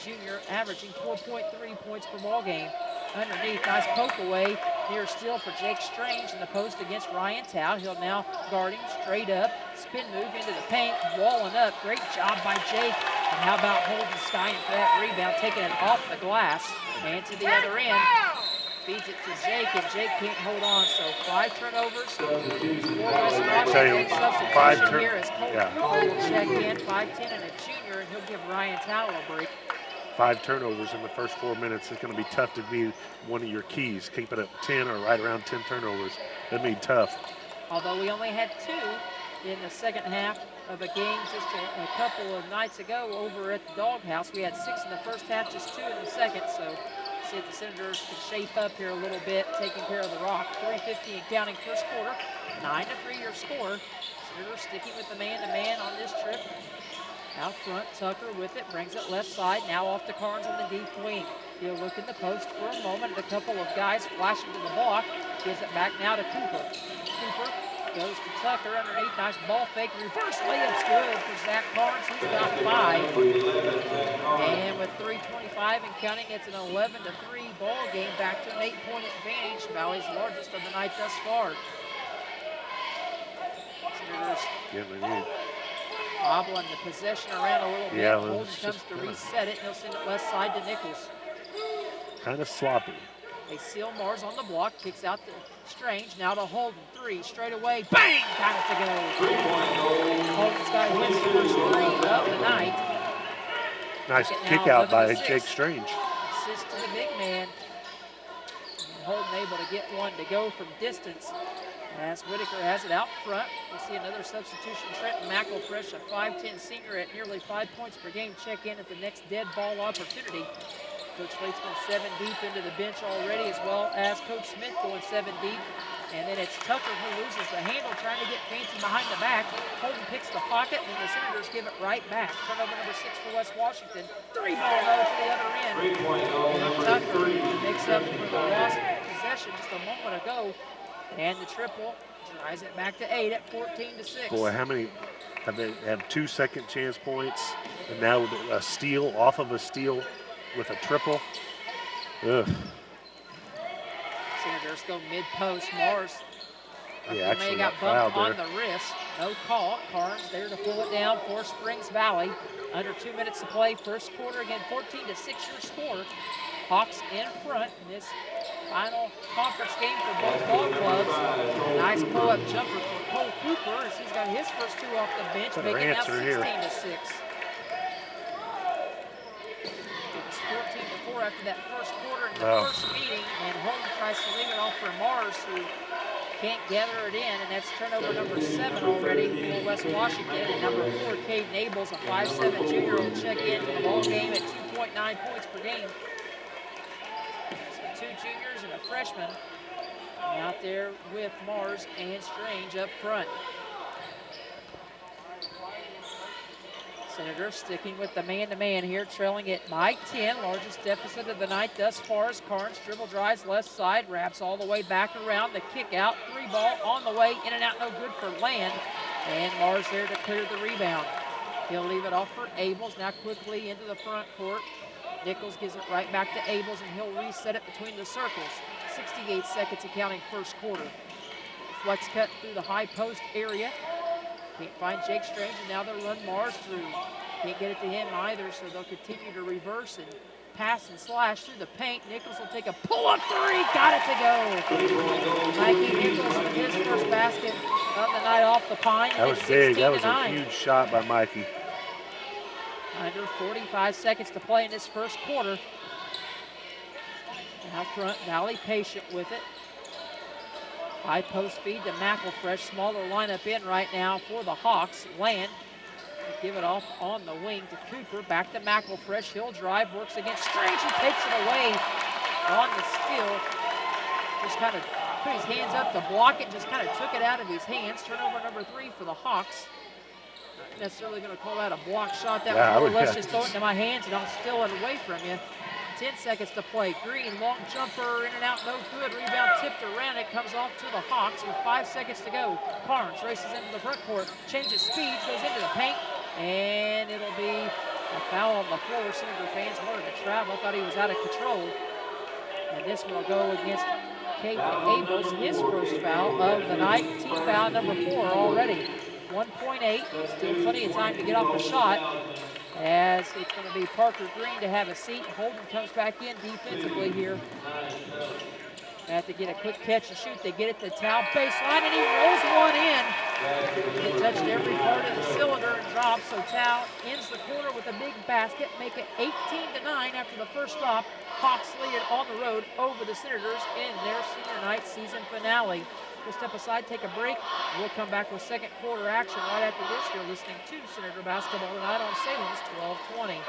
junior averaging 4.3 points per ball game. Underneath, nice poke away, near steal for Jake Strange in the post against Ryan Tao. He'll now guard him straight up, spin move into the paint, walling up. Great job by Jake. And how about Holden Skyen for that rebound, taking it off the glass and to the other end. Feeds it to Jake, and Jake can't hold on. So 5 turnovers for West Washington. Substitution here as Cole Cooper will check in, 5'10" and a junior, and he'll give Ryan Tao a break. 5 turnovers in the first 4 minutes is going to be tough to be one of your keys. Keep it at 10 or right around 10 turnovers. That'd be tough. although we only had 2 in the second half of a game just a couple of nights ago over at the Doghouse. We had 6 in the first half, just 2 in the second, so see if the Senators can shape up here a little bit, taking care of the Rock. 3:50 and counting first quarter, 9-3 your score. Senators sticking with the man-to-man on this trip. Out front, Tucker with it, brings it left side, now off to Carnes on the deep wing. He'll look in the post for a moment at a couple of guys flashing to the block. Gives it back now to Cooper. Cooper goes to Tucker underneath, nice ball fake, reverse layup's good for Zach Carnes. He's got 5. And with 3:25 and counting, it's an 11-3 ball game, back to an 8-point advantage. Valley's largest of the night thus far. Senators wobbling the possession around a little bit. Holden comes to reset it, and he'll send it left side to Nichols. Kind of sloppy. They seal Mars on the block, kicks out to Strange, now to Holden. 3 straight away, bang! Got it to go. Holden's got his first 3 of the night. Nice kick out by Jake Strange. Assist to the big man. And Holden able to get one to go from distance. As Whitaker has it out front, we'll see another substitution. Trenton McElfresh, a 5'10 senior at nearly 5 points per game, check in at the next dead ball opportunity. Coach Late's been 7 deep into the bench already, as well as Coach Smith going 7 deep. And then it's Tucker who loses the handle, trying to get fancy behind the back. Holden picks the pocket, and the Senators give it right back. Turnover number 6 for West Washington. 3 ball though to the other end. Tucker makes up for the lost possession just a moment ago. And the triple drives it back to 8 at 14-6. Boy, how many have they have 2 second chance points, and now a steal off of a steal with a triple. Ugh. Senators go mid-post. Mars actually got got bumped on the wrist. No call. Carnes there to pull it down for Springs Valley. Under 2 minutes to play. First quarter again, 14-6 your score. Hawks in front in this final conference game for both ball clubs. Nice pull-up jumper for Cole Cooper as he's got his first 2 off the bench, making it now 16-6. It was 14-4 after that first quarter in the first meeting, and Holden tries to leave it off for Mars, who can't gather it in, and that's turnover number 7 already for West Washington. And number 4, Cade Nables, a 5'7 junior, will check into the ball game at 2.9 points per game. 2 juniors and a freshman out there with Mars and Strange up front. Senators sticking with the man-to-man here, trailing it by 10. Largest deficit of the night thus far as Carnes dribble drives left side, wraps all the way back around. The kick out, 3 ball on the way, in and out, no good for Land. And Mars there to clear the rebound. He'll leave it off for Abels, now quickly into the front court. Nichols gives it right back to Abels, and he'll reset it between the circles. 68 seconds and counting first quarter. Flex cut through the high post area. Can't find Jake Strange, and now they'll run Mars through. Can't get it to him either, so they'll continue to reverse and pass and slash through the paint. Nichols will take a pull-up 3, got it to go. Mikey Nichols with his first basket of the night off the pine. That was big. That was a huge shot by Mikey. Under 45 seconds to play in this first quarter. Out front, Valley patient with it. High post feed to McElfresh. Smaller lineup in right now for the Hawks. Land. Give it off on the wing to Cooper. Back to McElfresh. He'll drive, works against Strange, who takes it away on the steal. Just kind of put his hands up to block it, just kind of took it out of his hands. Turnover number 3 for the Hawks. Not necessarily going to call that a block shot. That was more or less just throw it into my hands and I'll steal it away from you. 10 seconds to play. Green, long jumper, in and out, no good. Rebound tipped around. It comes off to the Hawks with 5 seconds to go. Carnes races into the front court, changes speeds, goes into the paint, and it'll be a foul on the floor. Senator fans wanted to travel, thought he was out of control. And this will go against Cade Abels, his first foul of the night. Team foul number 4 already. 1.8, still plenty of time to get off the shot, as it's going to be Parker Green to have a seat. Holden comes back in defensively here. They have to get a quick catch and shoot. They get it to Tao baseline, and he rolls one in. It touched every part of the cylinder and dropped, so Tao ends the quarter with a big basket, make it 18-9 after the first stop. Hawks lead it on the road over the Senators in their senior night season finale. We'll step aside, take a break. We'll come back with second quarter action right after this. You're listening to Senator Basketball tonight on Salem's 1220.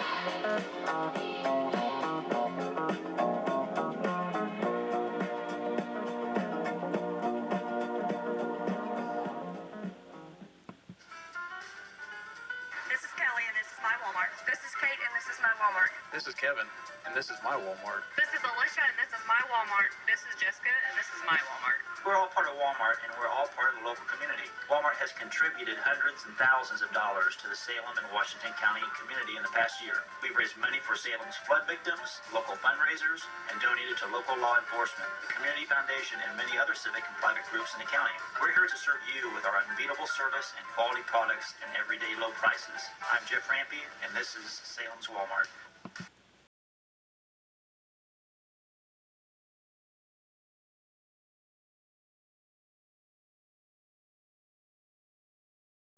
This is Kelly, and this is my Walmart. This is Kate, and this is my Walmart. This is Kevin, and this is my Walmart. This is Alicia, and this is my Walmart. This is Jessica, and this is my Walmart. We're all part of Walmart, and we're all part of the local community. Walmart has contributed hundreds and thousands of dollars to the Salem and Washington County community in the past year. We've raised money for Salem's flood victims, local fundraisers, and donated to local law enforcement, the Community Foundation, and many other civic and private groups in the county. We're here to serve you with our unbeatable service and quality products and everyday low prices. I'm Jeff Rampy, and this is Salem's Walmart.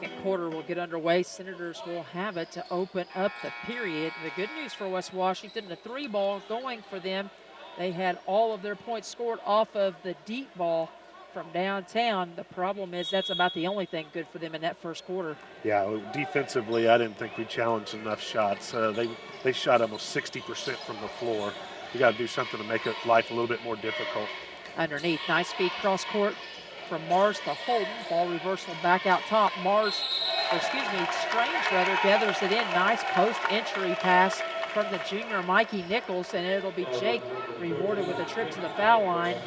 Second quarter will get underway. Senators will have it to open up the period. The good news for West Washington, the 3 ball going for them. They had all of their points scored off of the deep ball from downtown. The problem is that's about the only thing good for them in that first quarter. Yeah, defensively, I didn't think we challenged enough shots. They shot almost 60% from the floor. We got to do something to make life a little bit more difficult. Underneath, nice feed cross court from Mars to Holden. Ball reversal back out top. Strange rather, gathers it in. Nice post entry pass from the junior Mikey Nichols, and it'll be Jake rewarded with a trip to the foul line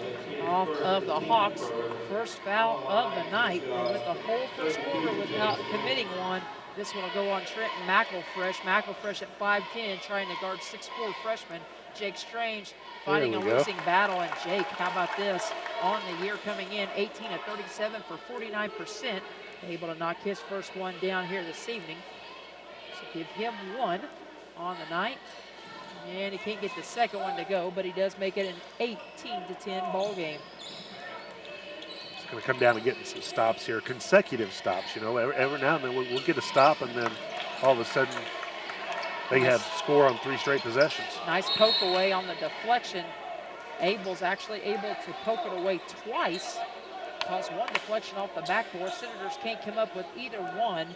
off of the Hawks. First foul of the night, and with the whole first quarter without committing one. This one will go on Trenton McElfresh. McElfresh at 5'10", trying to guard 6'4" freshman Jake Strange, fighting a losing battle. And Jake, how about this? On the year coming in, 18 of 37 for 49%. Able to knock his first one down here this evening. So give him one on the night. And he can't get the second one to go, but he does make it an 18-10 ball game. It's going to come down to getting some stops here, consecutive stops. You know, every now and then we'll get a stop, and then all of a sudden they have score on 3 straight possessions. Nice poke away on the deflection. Abel's actually able to poke it away twice. Cause one deflection off the backboard. Senators can't come up with either one.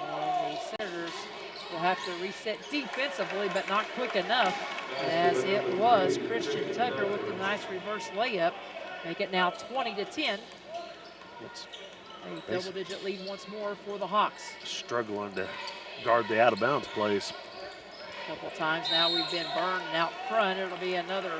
And the Senators will have to reset defensively, but not quick enough, as it was Christian Tucker with the nice reverse layup. Make it now 20-10. A double-digit lead once more for the Hawks. Struggling to guard the out-of-bounds plays. A couple times now we've been burned out front. It'll be another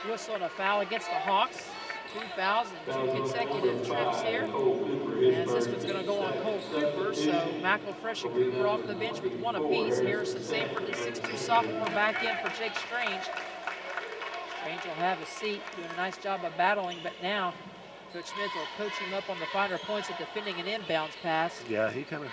whistle and a foul against the Hawks. 2 fouls and 2 consecutive trips here. As this one's going to go on Cole Cooper. So McElfresh and Cooper off the bench with 1 apiece. Harrison Sanford, the 6'2" sophomore, back in for Jake Strange. Strange will have a seat, doing a nice job of battling, but now Coach Smith will coach him up on the finer points of defending an inbounds pass. Yeah, he kind of,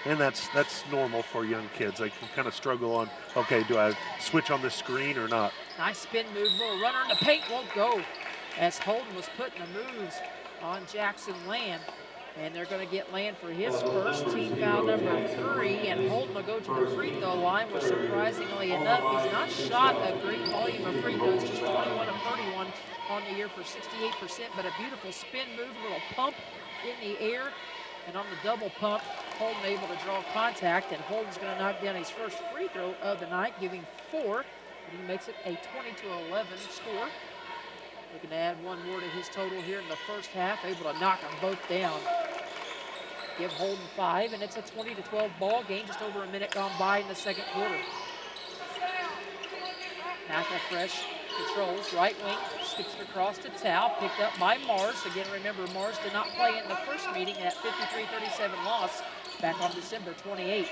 and that's normal for young kids. They can kind of struggle on, okay, do I switch on this screen or not? Nice spin move, little runner in the paint, won't go. As Holden was putting the moves on Jackson Land. And they're going to get Land for his first team foul number 3. And Holden will go to the free throw line, which surprisingly enough, he's not shot a great volume of free throws, just 21 of 31 on the year for 68%. But a beautiful spin move, a little pump in the air. And on the double pump, Holden able to draw contact. And Holden's going to knock down his first free throw of the night, giving 4. And he makes it a 20-11 score. Looking to add 1 more to his total here in the first half, able to knock them both down. Give Holden 5, and it's a 20-12 ball game, just over a minute gone by in the second quarter. McElfresh controls, right wing, skips it across to Tao, picked up by Mars. Again, remember, Mars did not play in the first meeting in that 53-37 loss back on December 28th.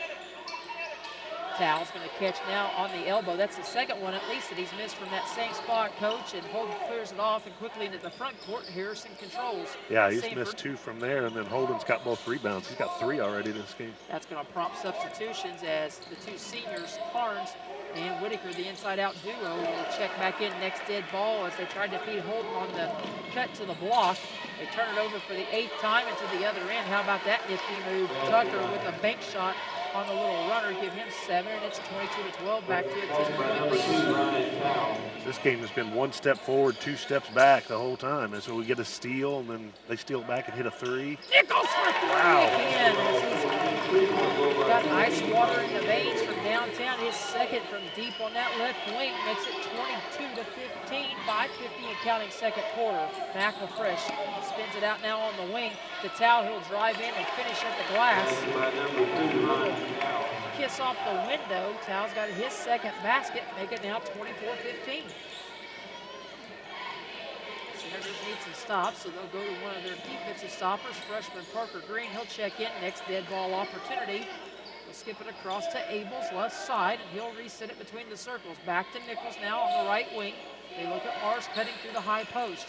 Tao's going to catch now on the elbow. That's the second one, at least, that he's missed from that same spot, Coach. And Holden clears it off and quickly into the front court. Harrison controls. Yeah, he's Sanford. missed 2 from there, and then Holden's got both rebounds. He's got 3 already this game. That's going to prompt substitutions as the 2 seniors, Carnes and Whitaker, the inside-out duo, will check back in next dead ball as they tried to feed Holden on the cut to the block. They turn it over for the 8th time into the other end. How about that nifty move? Tucker with a bank shot on the little runner, give him 7, and it's 22-12, back to a 10-point lead. This game has been one step forward, 2 steps back the whole time. And so we get a steal, and then they steal it back and hit a 3. Nichols for 3 again. He's got ice water in the veins from downtown. His second from deep on that left wing makes it 22-15, 5:50 and counting second quarter. McElfresh spins it out now on the wing to Tao. He'll drive in and finish at the glass. Kiss off the window. Tao's got his second basket, make it now 24-15. Senators need some stops, so they'll go to one of their defensive stoppers, freshman Parker Green. He'll check in. Next dead ball opportunity. We'll skip it across to Abels, left side, and he'll reset it between the circles. Back to Nichols now on the right wing. They look at Ars cutting through the high post.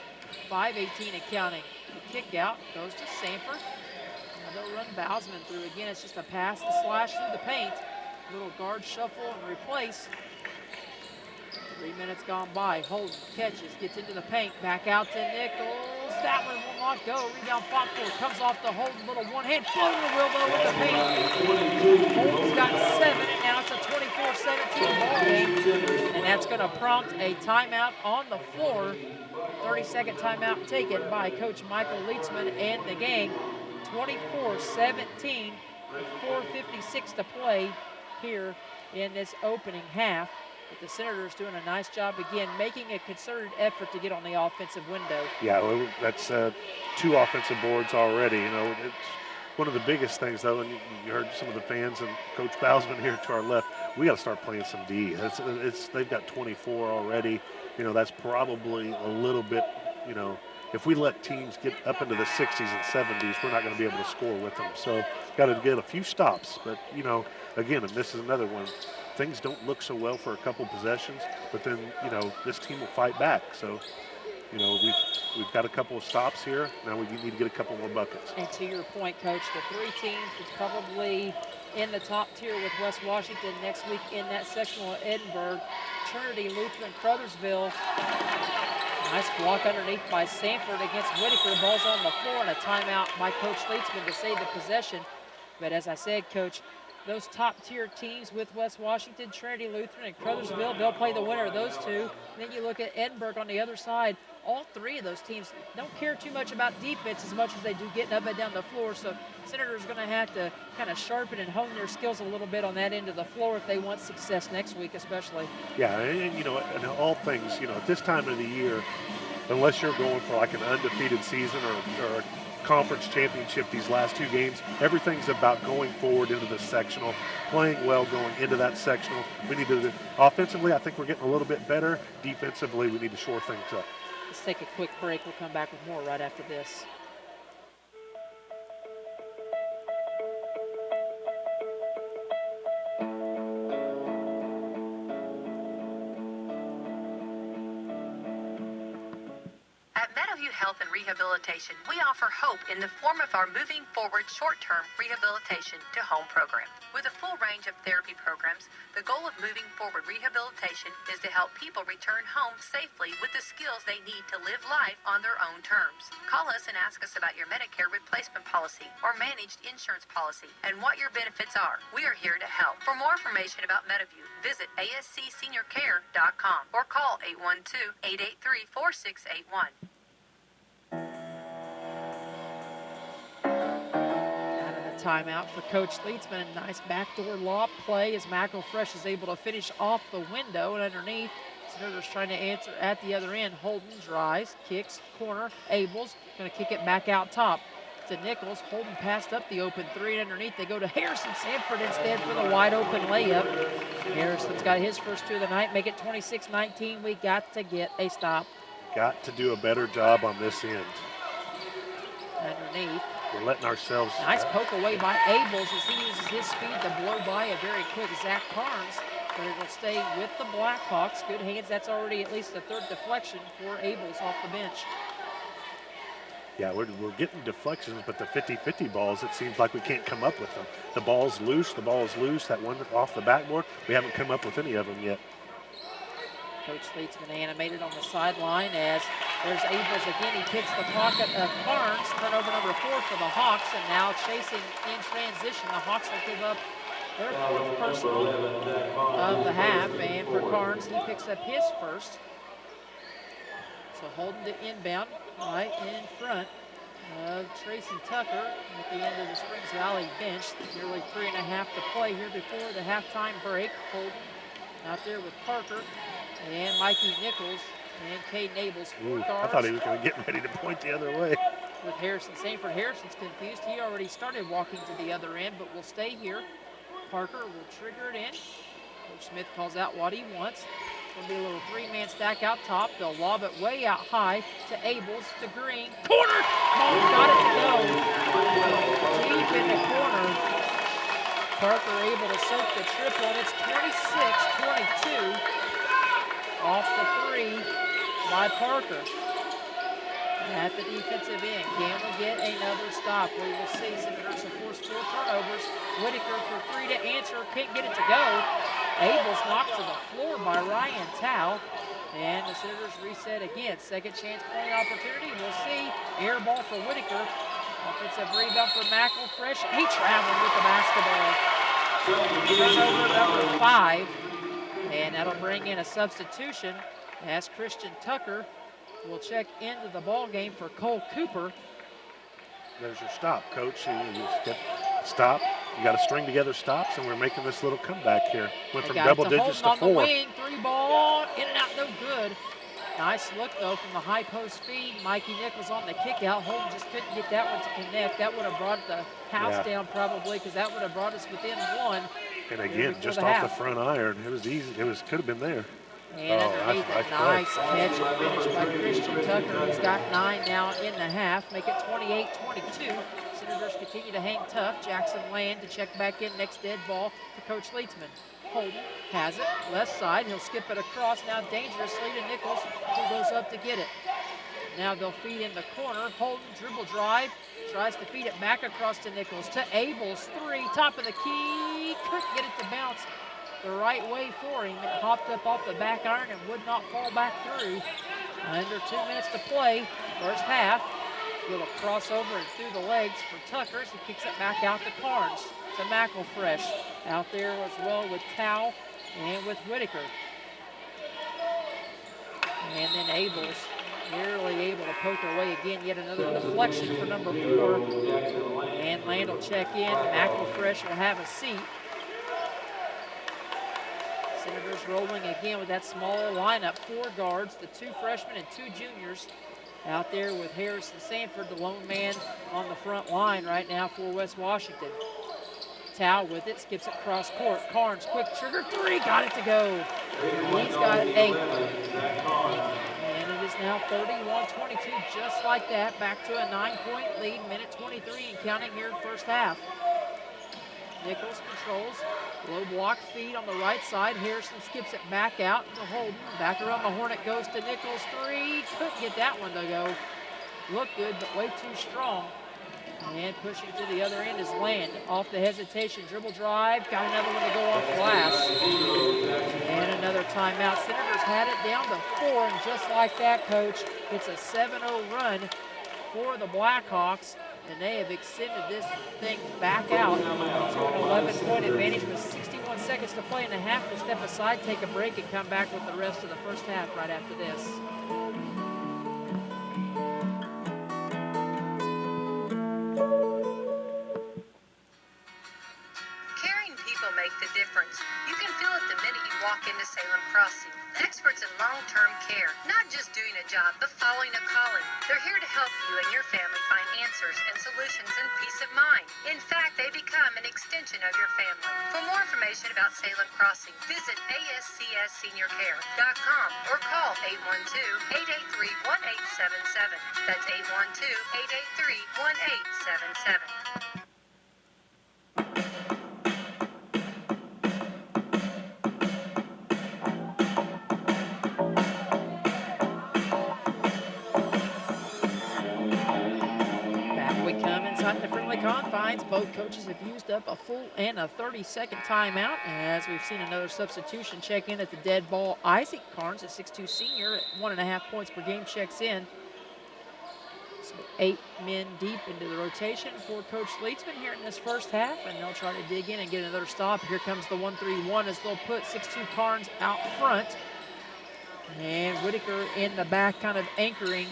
5:18 and counting. The kick out goes to Sanford. Now they'll run Bousman through again. It's just a pass and slash through the paint. Little guard shuffle and replace. 3 minutes gone by. Holden catches, gets into the paint, back out to Nichols. That one will not go. Rebound Faulkner comes off the Holden. Little one-hand floater will go with the paint. Holden's got 7, and now it's a 24-17 ball game. And that's going to prompt a timeout on the floor. 30-second timeout taken by Coach Michael Leitzman and the gang. 24-17 with 4:56 to play here in this opening half. But the Senators doing a nice job again, making a concerted effort to get on the offensive window. Yeah, well, that's 2 offensive boards already. You know, it's one of the biggest things, though, and you heard some of the fans and Coach Bousman here to our left. We got to start playing some D. They've got 24 already. You know, that's probably a little bit, you know, if we let teams get up into the 60s and 70s, we're not going to be able to score with them. So got to get a few stops. But, you know, again, and this is another one, things don't look so well for a couple possessions, but then, you know, this team will fight back. So, you know, we've got a couple of stops here. Now we need to get a couple more buckets. And to your point, Coach, the 3 teams that's probably in the top tier with West Washington next week in that sectional at Edinburgh, Trinity, Lutheran, Crothersville. Nice block underneath by Sanford against Whitaker. Ball's on the floor, and a timeout by Coach Leitzman to save the possession. But as I said, Coach, those top-tier teams with West Washington, Trinity Lutheran, and Crothersville, they'll play the winner of those 2. And then you look at Edinburgh on the other side. All 3 of those teams don't care too much about defense as much as they do getting up and down the floor. So Senators are going to have to kind of sharpen and hone their skills a little bit on that end of the floor if they want success next week especially. Yeah, and you know, and all things, you know, at this time of the year, unless you're going for like an undefeated season or a conference championship these last 2 games, everything's about going forward into the sectional, playing well going into that sectional. We need to, offensively, I think we're getting a little bit better. Defensively, we need to shore things up. Let's take a quick break. We'll come back with more right after this. Health and Rehabilitation, we offer hope in the form of our Moving Forward short-term rehabilitation to home program. With a full range of therapy programs, the goal of Moving Forward Rehabilitation is to help people return home safely with the skills they need to live life on their own terms. Call us and ask us about your Medicare replacement policy or managed insurance policy and what your benefits are. We are here to help. For more information about MediView, visit ascseniorcare.com or call 812-883-4681. Timeout for Coach Leitzman. Nice backdoor lob play as McElfresh is able to finish off the window, and underneath, Senators trying to answer at the other end. Holden drives, kicks, corner. Abels going to kick it back out top to Nichols. Holden passed up the open 3, and underneath they go to Harrison Sanford instead for the wide open layup. Harrison's got his first 2 of the night, make it 26-19. We got to get a stop. Got to do a better job on this end. Underneath. We're letting ourselves... Nice poke away by Abels as he uses his speed to blow by a very quick Zach Carnes, but it will stay with the Blackhawks. Good hands. That's already at least the 3rd deflection for Abels off the bench. Yeah, we're getting deflections, but the 50-50 balls, it seems like we can't come up with them. The ball's loose. That one off the backboard, we haven't come up with any of them yet. Coach Leitzman animated on the sideline as there's Abels again. He picks the pocket of Barnes, turnover number 4 for the Hawks, and now chasing in transition. The Hawks will give up their fourth personal of the half, and for Carnes, he picks up his first. So Holden to inbound, right in front of Tracy Tucker at the end of the Springs Valley bench. Nearly 3.5 to play here before the halftime break. Holden out there with Parker and Mikey Nichols and Cade Nables. Ooh, I thought he was going to get ready to point the other way. With Harrison Sanford. Harrison's confused. He already started walking to the other end, but will stay here. Parker will trigger it in. Coach Smith calls out what he wants. It's going to be a little three-man stack out top. They'll lob it way out high to Abels, to Green. Corner! Ball got it to go. Deep in the corner. Parker able to soak the triple, and it's 26-22 off the three by Parker. At the defensive end, can we get another stop? We will see. Senators will force 4 turnovers. Whitaker for 3 to answer, can't get it to go. Abels knocked to the floor by Ryan Tao. And the Senators reset again. Second chance point opportunity. We'll see. Air ball for Whitaker. Offensive rebound for McElfresh. He traveled with the basketball. Turnover number 5. And that'll bring in a substitution as Christian Tucker will check into the ball game for Cole Cooper. There's your stop, Coach. You just get stop. You got to string together stops, and we're making this little comeback here. Went from double digits to 4. On the wing, 3 ball, in and out, no good. Nice look, though, from the high post feed. Mikey Nichols on the kick out. Holden just couldn't get that one to connect. That would have brought the house down probably, because that would have brought us within 1. And again, just off the front iron. It was easy. Could have been there. And underneath it, nice catch and finish by Christian Tucker. He's got 9 now in the half, make it 28-22. Senators continue to hang tough. Jackson Land to check back in, next dead ball for Coach Leitzman. Holden has it, left side. He'll skip it across now dangerously to Nichols, who goes up to get it. Now they'll feed in the corner. Holden dribble drive, tries to feed it back across to Nichols, to Abels, 3, top of the key. Couldn't get it to bounce the right way for him. It hopped up off the back iron and would not fall back through. Under 2 minutes to play, first half. Little crossover and through the legs for Tucker. He kicks it back out to Carnes, to McElfresh. Out there as well with Tao and with Whitaker. And then Abels barely able to poke away again. Yet another deflection for number 4. And Land will check in. McElfresh will have a seat. Senators rolling again with that smaller lineup. 4 guards, the 2 freshmen and 2 juniors. Out there with Harrison Sanford, the lone man on the front line right now for West Washington. Tao with it, skips it cross court. Carnes, quick trigger 3, got it to go. He's got 8. And it is now 31-22, just like that. Back to a 9-point lead, minute 23 and counting here in first half. Nichols controls, low block feed on the right side. Harrison skips it back out to Holden. Back around the horn it goes to Nichols, 3. Couldn't get that one to go. Looked good, but way too strong. And pushing to the other end is Land. Off the hesitation, dribble drive. Got another one to go off glass. And another timeout. Senators had it down to 4, and just like that, Coach, it's a 7-0 run for the Blackhawks. And they have extended this thing back out to an 11-point advantage with 61 seconds to play in the half. We'll step aside, take a break, and come back with the rest of the first half right after this. Caring people make the difference. You can feel it the minute you walk into Salem Crossing. Experts in long-term care, not just doing a job, but following a calling. They're here to help you and your family find answers and solutions and peace of mind. In fact, they become an extension of your family. For more information about Salem Crossing, visit ASCSSeniorCare.com or call 812-883-1877. That's 812-883-1877. The friendly confines, both coaches have used up a full and a 30-second timeout. As we've seen another substitution check in at the dead ball. Isaac Carnes, a 6'2 senior at 1.5 points per game, checks in. It's 8 men deep into the rotation for Coach Leedsman here in this first half, and they'll try to dig in and get another stop. Here comes the 1-3-1 as they'll put 6'2" Carnes out front. And Whitaker in the back kind of anchoring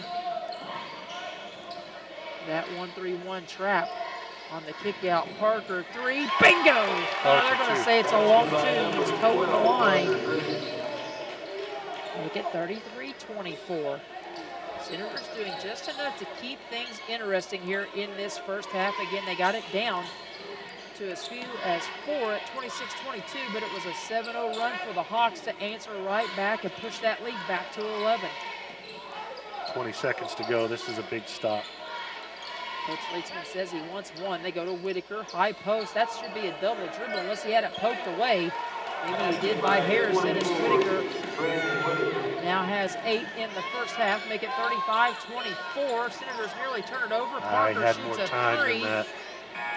that 1-3-1 trap on the kick out. Parker, 3, bingo! They're going to say it's a long two. He's towing the line. Make it 33-24. Senators doing just enough to keep things interesting here in this first half. Again, they got it down to as few as 4 at 26-22, but it was a 7-0 run for the Hawks to answer right back and push that lead back to 11. 20 seconds to go. This is a big stop. Coach Leedsman says he wants one. They go to Whitaker, high post. That should be a double dribble unless he had it poked away. Maybe he did by Harrison as Whitaker now has 8 in the first half, make it 35-24. Senators nearly turn it over. Parker had shoots more a time 3. than that.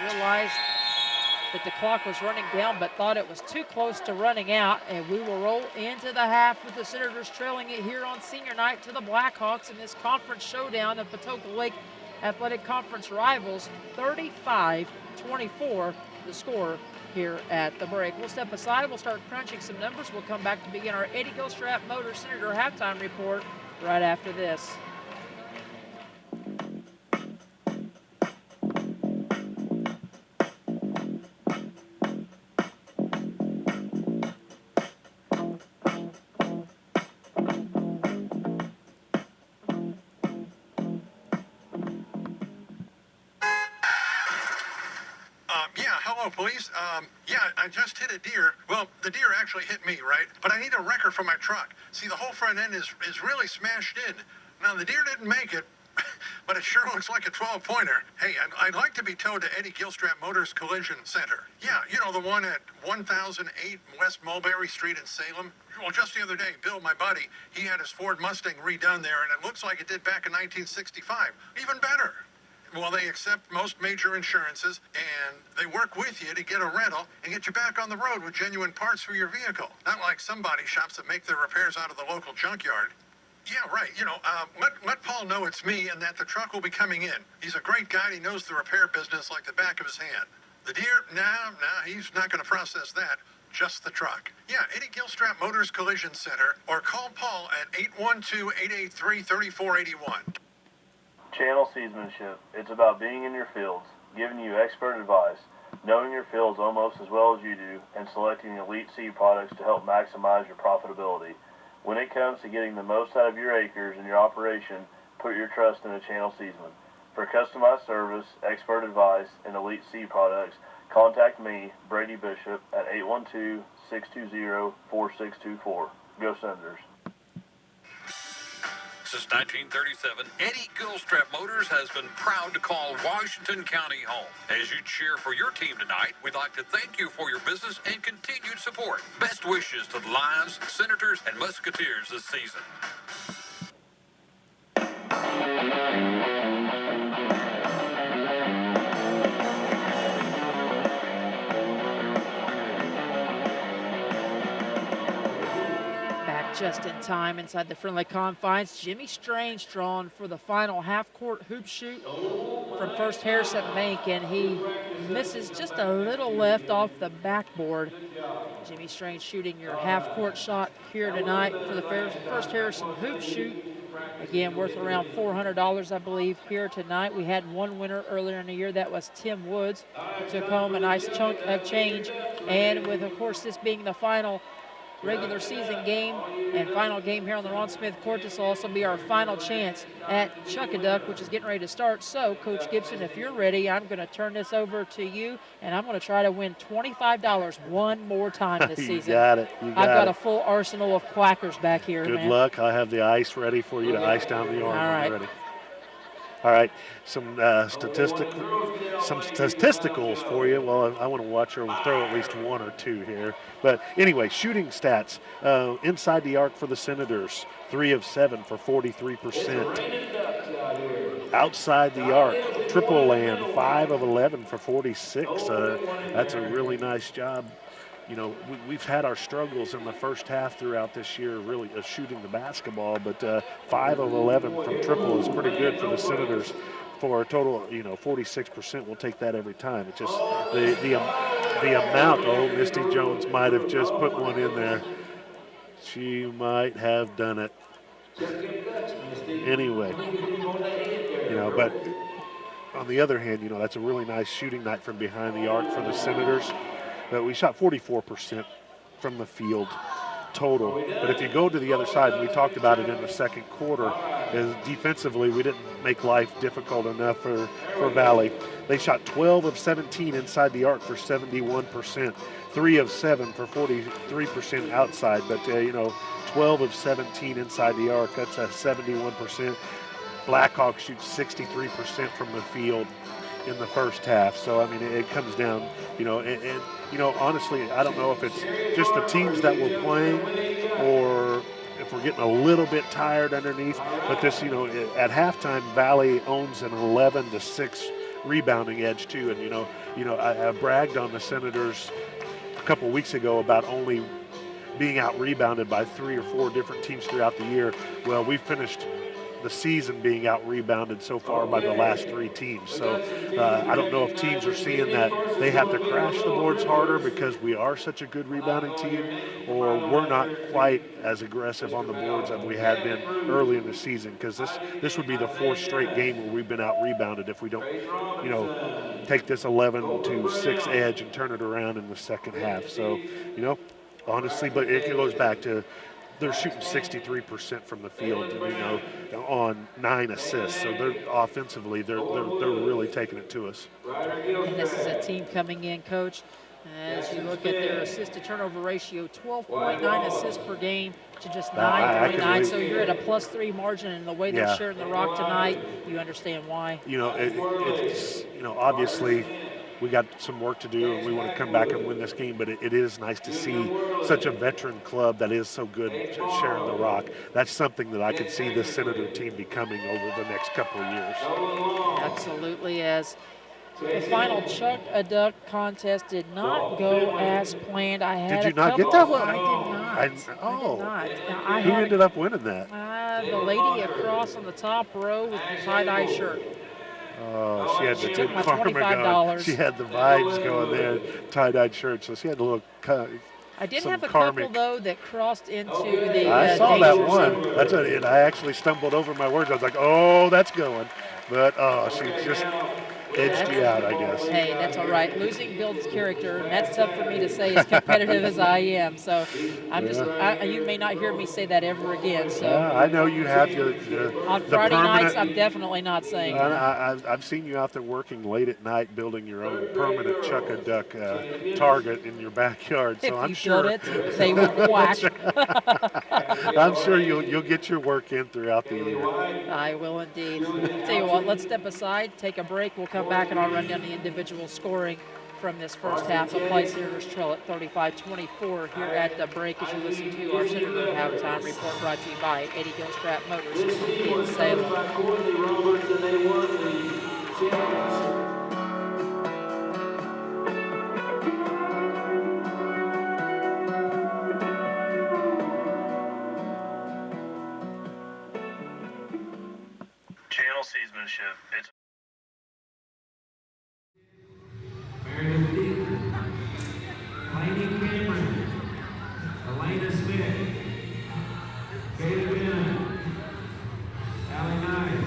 Realized that the clock was running down, but thought it was too close to running out, and we will roll into the half with the Senators trailing it here on senior night to the Blackhawks in this conference showdown of Patoka Lake Athletic Conference rivals. 35-24 the score here at the break. We'll step aside, we'll start crunching some numbers. We'll come back to begin our Eddie Gilstrap Motor Senator halftime report right after this. Hello, police. Yeah, I just hit a deer. Well, the deer actually hit me, right? But I need a record for my truck. See, the whole front end is really smashed in. Now, the deer didn't make it, but it sure looks like a 12-pointer. Hey, I'd like to be towed to Eddie Gilstrap Motors Collision Center. Yeah, you know, the one at 1008 West Mulberry Street in Salem. Well, just the other day, Bill, my buddy, he had his Ford Mustang redone there, and it looks like it did back in 1965. Even better. Well, they accept most major insurances, and they work with you to get a rental and get you back on the road with genuine parts for your vehicle. Not like some body shops that make their repairs out of the local junkyard. Yeah, right. You know, let Paul know it's me and that the truck will be coming in. He's a great guy. He knows the repair business like the back of his hand. The deer, nah, he's not going to process that. Just the truck. Yeah, Eddie Gilstrap Motors Collision Center, or call Paul at 812-883-3481. Channel Seedsmanship. It's about being in your fields, giving you expert advice, knowing your fields almost as well as you do, and selecting elite seed products to help maximize your profitability. When it comes to getting the most out of your acres and your operation, put your trust in a Channel Seedsman. For customized service, expert advice, and elite seed products, contact me, Brady Bishop, at 812-620-4624. Go Senators. Since 1937, Eddie Gilstrap Motors has been proud to call Washington County home. As you cheer for your team tonight, we'd like to thank you for your business and continued support. Best wishes to the Lions, Senators, and Musketeers this season. Just in time inside the friendly confines. Jimmy Strange drawn for the final half-court hoop shoot from First Harrison Bank, and he misses just a little left off the backboard. Jimmy Strange shooting your half-court shot here tonight for the First Harrison hoop shoot. Again, worth around $400, I believe, here tonight. We had one winner earlier in the year. That was Tim Woods, who took home a nice chunk of change. And with, of course, this being the final regular season game and final game here on the Ron Smith Court. This will also be our final chance at Chuckaduck, which is getting ready to start. So, Coach Gibson, if you're ready, I'm going to turn this over to you, and I'm going to try to win $25 one more time this season. You got it. I've got a full arsenal of quackers back here, Good man. luck. I have the ice ready for you to ice down the arm. All right. Ready. All right, some statisticals for you. Well, I want to watch her throw at least one or two here. But anyway, shooting stats. Inside the arc for the Senators, 3 of 7 for 43%. Outside the arc, triple land, 5 of 11 for 46. That's a really nice job you know, we've had our struggles in the first half throughout this year, really shooting the basketball, but 5 of 11 from triple is pretty good for the Senators. For a total, 46%, we'll take that every time. It's just the amount. Oh, Misty Jones might have just put one in there. She might have done it. Anyway, but on the other hand, that's a really nice shooting night from behind the arc for the Senators. But we shot 44% from the field total. But if you go to the other side, and we talked about it in the second quarter, is defensively we didn't make life difficult enough for Valley. They shot 12 of 17 inside the arc for 71%, 3 of 7 for 43% outside. But 12 of 17 inside the arc, that's a 71%. Blackhawks shoot 63% from the field in the first half. So, I mean, it comes down, honestly, I don't know if it's just the teams that we're playing or if we're getting a little bit tired underneath. But this, at halftime, Valley owns an 11-6 rebounding edge, too. And, I bragged on the Senators a couple weeks ago about only being out-rebounded by 3 or 4 different teams throughout the year. Well, we finished the season being out-rebounded so far by the last 3 teams. So I don't know if teams are seeing that they have to crash the boards harder because we are such a good rebounding team, or we're not quite as aggressive on the boards as we had been early in the season, because this would be the 4th straight game where we've been out-rebounded if we don't, take this 11-6 edge and turn it around in the second half. So, honestly, but it goes back to they're shooting 63% from the field, on 9 assists. So they're offensively, they're really taking it to us. And this is a team coming in, Coach. As you look at their assist-to-turnover ratio, 12.9 assists per game to just 9.9. So you're at a +3 margin, and the way they're sharing the rock tonight, you understand why. It's obviously we got some work to do, and we want to come back and win this game, but it is nice to see such a veteran club that is so good at sharing the rock. That's something that I could see this Senator team becoming over the next couple of years. Absolutely. As the final Chuck a Duck contest did not go as planned. Did you not get that one? I did not. Who ended up winning that? The lady across on the top row with the tie-dye shirt. Oh, she had the good karma going. She had the vibes going there, tie-dyed shirt, so she had a little I did have a couple, though, that crossed into the I saw that one. Zone. I actually stumbled over my words. I was like, oh, that's going. But, she just edged you out, I guess. Hey, that's all right. Losing builds character, and that's tough for me to say as competitive as I am. So you may not hear me say that ever again. So I know you have on Friday nights, I'm definitely not saying that. I've seen you out there working late at night building your own permanent Chuck a Duck target in your backyard. So I'm sure build it, they will quack. I'm sure you'll get your work in throughout the year. I will indeed. Tell you what, let's step aside, take a break. We'll come back and I'll run down the individual scoring from this first half. The Applied Senators trail at 35-24 here at the break as you listen to our Senator Halftime Report brought to you by Eddie Gilstrap Motors in Salem. Channel seamanship. It's Meredith Deep, Lainey Cameron, Elena Smith, Kayla Bennett, Allie Knight,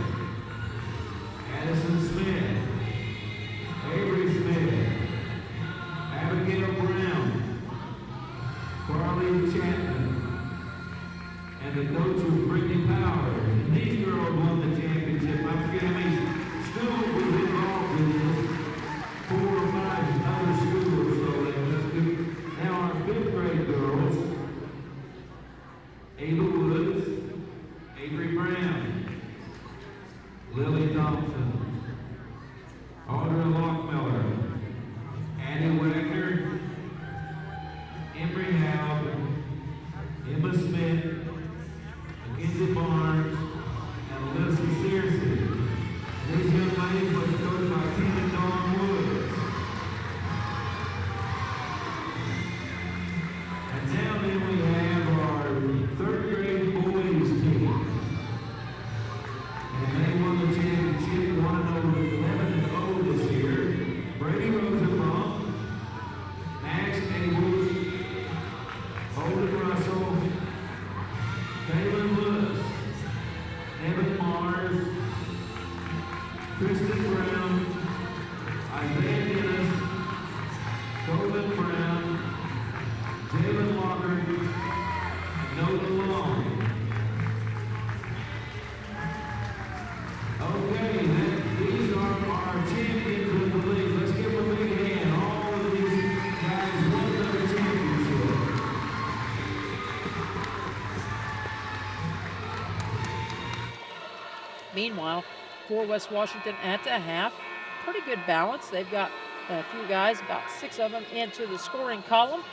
Addison Smith, Avery Smith, Abigail Brown, Carly Chapman, and the coach was Brittany Power. And these girls won the championship. I forget how many schools was involved in this. 4 or 5 other schools, so let's do. Now our 5th grade girls, Ava Woods, Avery Brown, Lily Thompson, Audra Lockmiller, Addie Wagner, Emery Howe, Emma Smith, Mackenzie Barnes, and Alyssa Searcy. These young ladies were coached by Ken and Dawn Woods. Meanwhile, for West Washington at the half, pretty good balance. They've got a few guys, about 6 of them, into the scoring column.